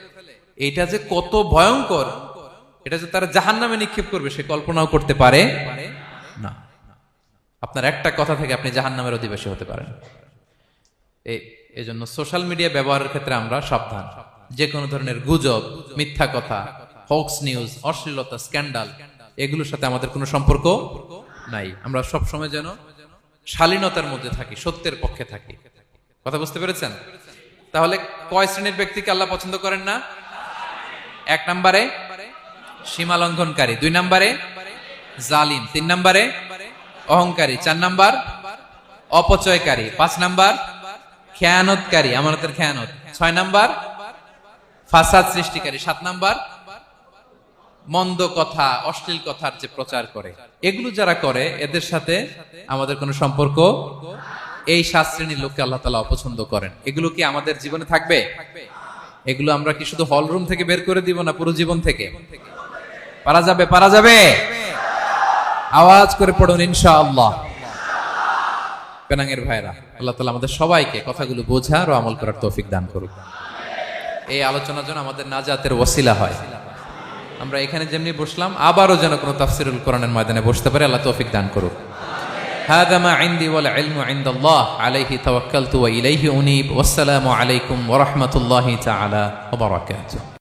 এটা যে কত ভয়ঙ্কর, এটা যে তারা জাহান্নামে নিক্ষেপ করবে সে কল্পনাও করতে পারে না। আপনার একটা কথা থেকে আপনি জাহান্নামের অধিবাসী হতে পারেন। এই জন্য সোশ্যাল মিডিয়া ব্যবহারের ক্ষেত্রে আমরা সাবধান। যে কোনো ধরনের গুজব, মিথ্যা কথা, হক্স নিউজ, অশ্লীলতা, স্ক্যান্ডাল, এগুলোর সাথে আমাদের কোনো সম্পর্ক নাই। আমরা সব সময় যেন শালীনতার মধ্যে থাকি, সত্যের পক্ষে থাকি। কথা বুঝতে পেরেছেন? তাহলে কয় শ্রেণীর ব্যক্তিকে আল্লাহ পছন্দ করেন না? 1 নম্বরে সীমা লঙ্ঘনকারী, 2 নম্বরে জালিম, 3 নম্বরে অহংকারী, 4 নম্বর অপচয়কারী, 5 নম্বর খেয়ানতকারী, আমানতের খেয়ানত, 6 নম্বর ফাসাদ সৃষ্টিকারী, 7 নম্বর মন্দ কথা, অশ্লীল কথার যে প্রচার করে। এগুলো যারা করে এদের সাথে আমাদের কোনো সম্পর্ক, এই 7 শ্রেণীর লোককে আল্লাহ তাআলা অপছন্দ করেন। এগুলো কি আমাদের জীবনে থাকবে? এগুলো আমরা কি শুধু হল রুম থেকে বের করে দিব না পুরো জীবন থেকে? পারা যাবে? পারা যাবে? আওয়াজ করে পড়ুন ইনশাআল্লাহ। পেনাঙ্গের ভাইরা, আল্লাহ তাআলা আমাদের সবাইকে কথাগুলো বোঝার ও আমল করার তৌফিক দান করুক। এই আলোচনা যেন আমাদের নাজাতের ওসিলা হয়। আমরা এখানে যেমনি বসলাম, আবারও যেন কোনো তাফসিরুল কোরআনের ময়দানে বসতে পারে, আল্লাহ তৌফিক দান করুক। হাদা মা ইনদি ওয়াল ইলমু ইনদাল্লাহ আলাইহি তাওয়াক্কালতু ওয়া ইলাইহি উনীব। ওয়াসসালামু আলাইকুম ওয়া রাহমাতুল্লাহি তাআলা ওয়া বারাকাতুহু।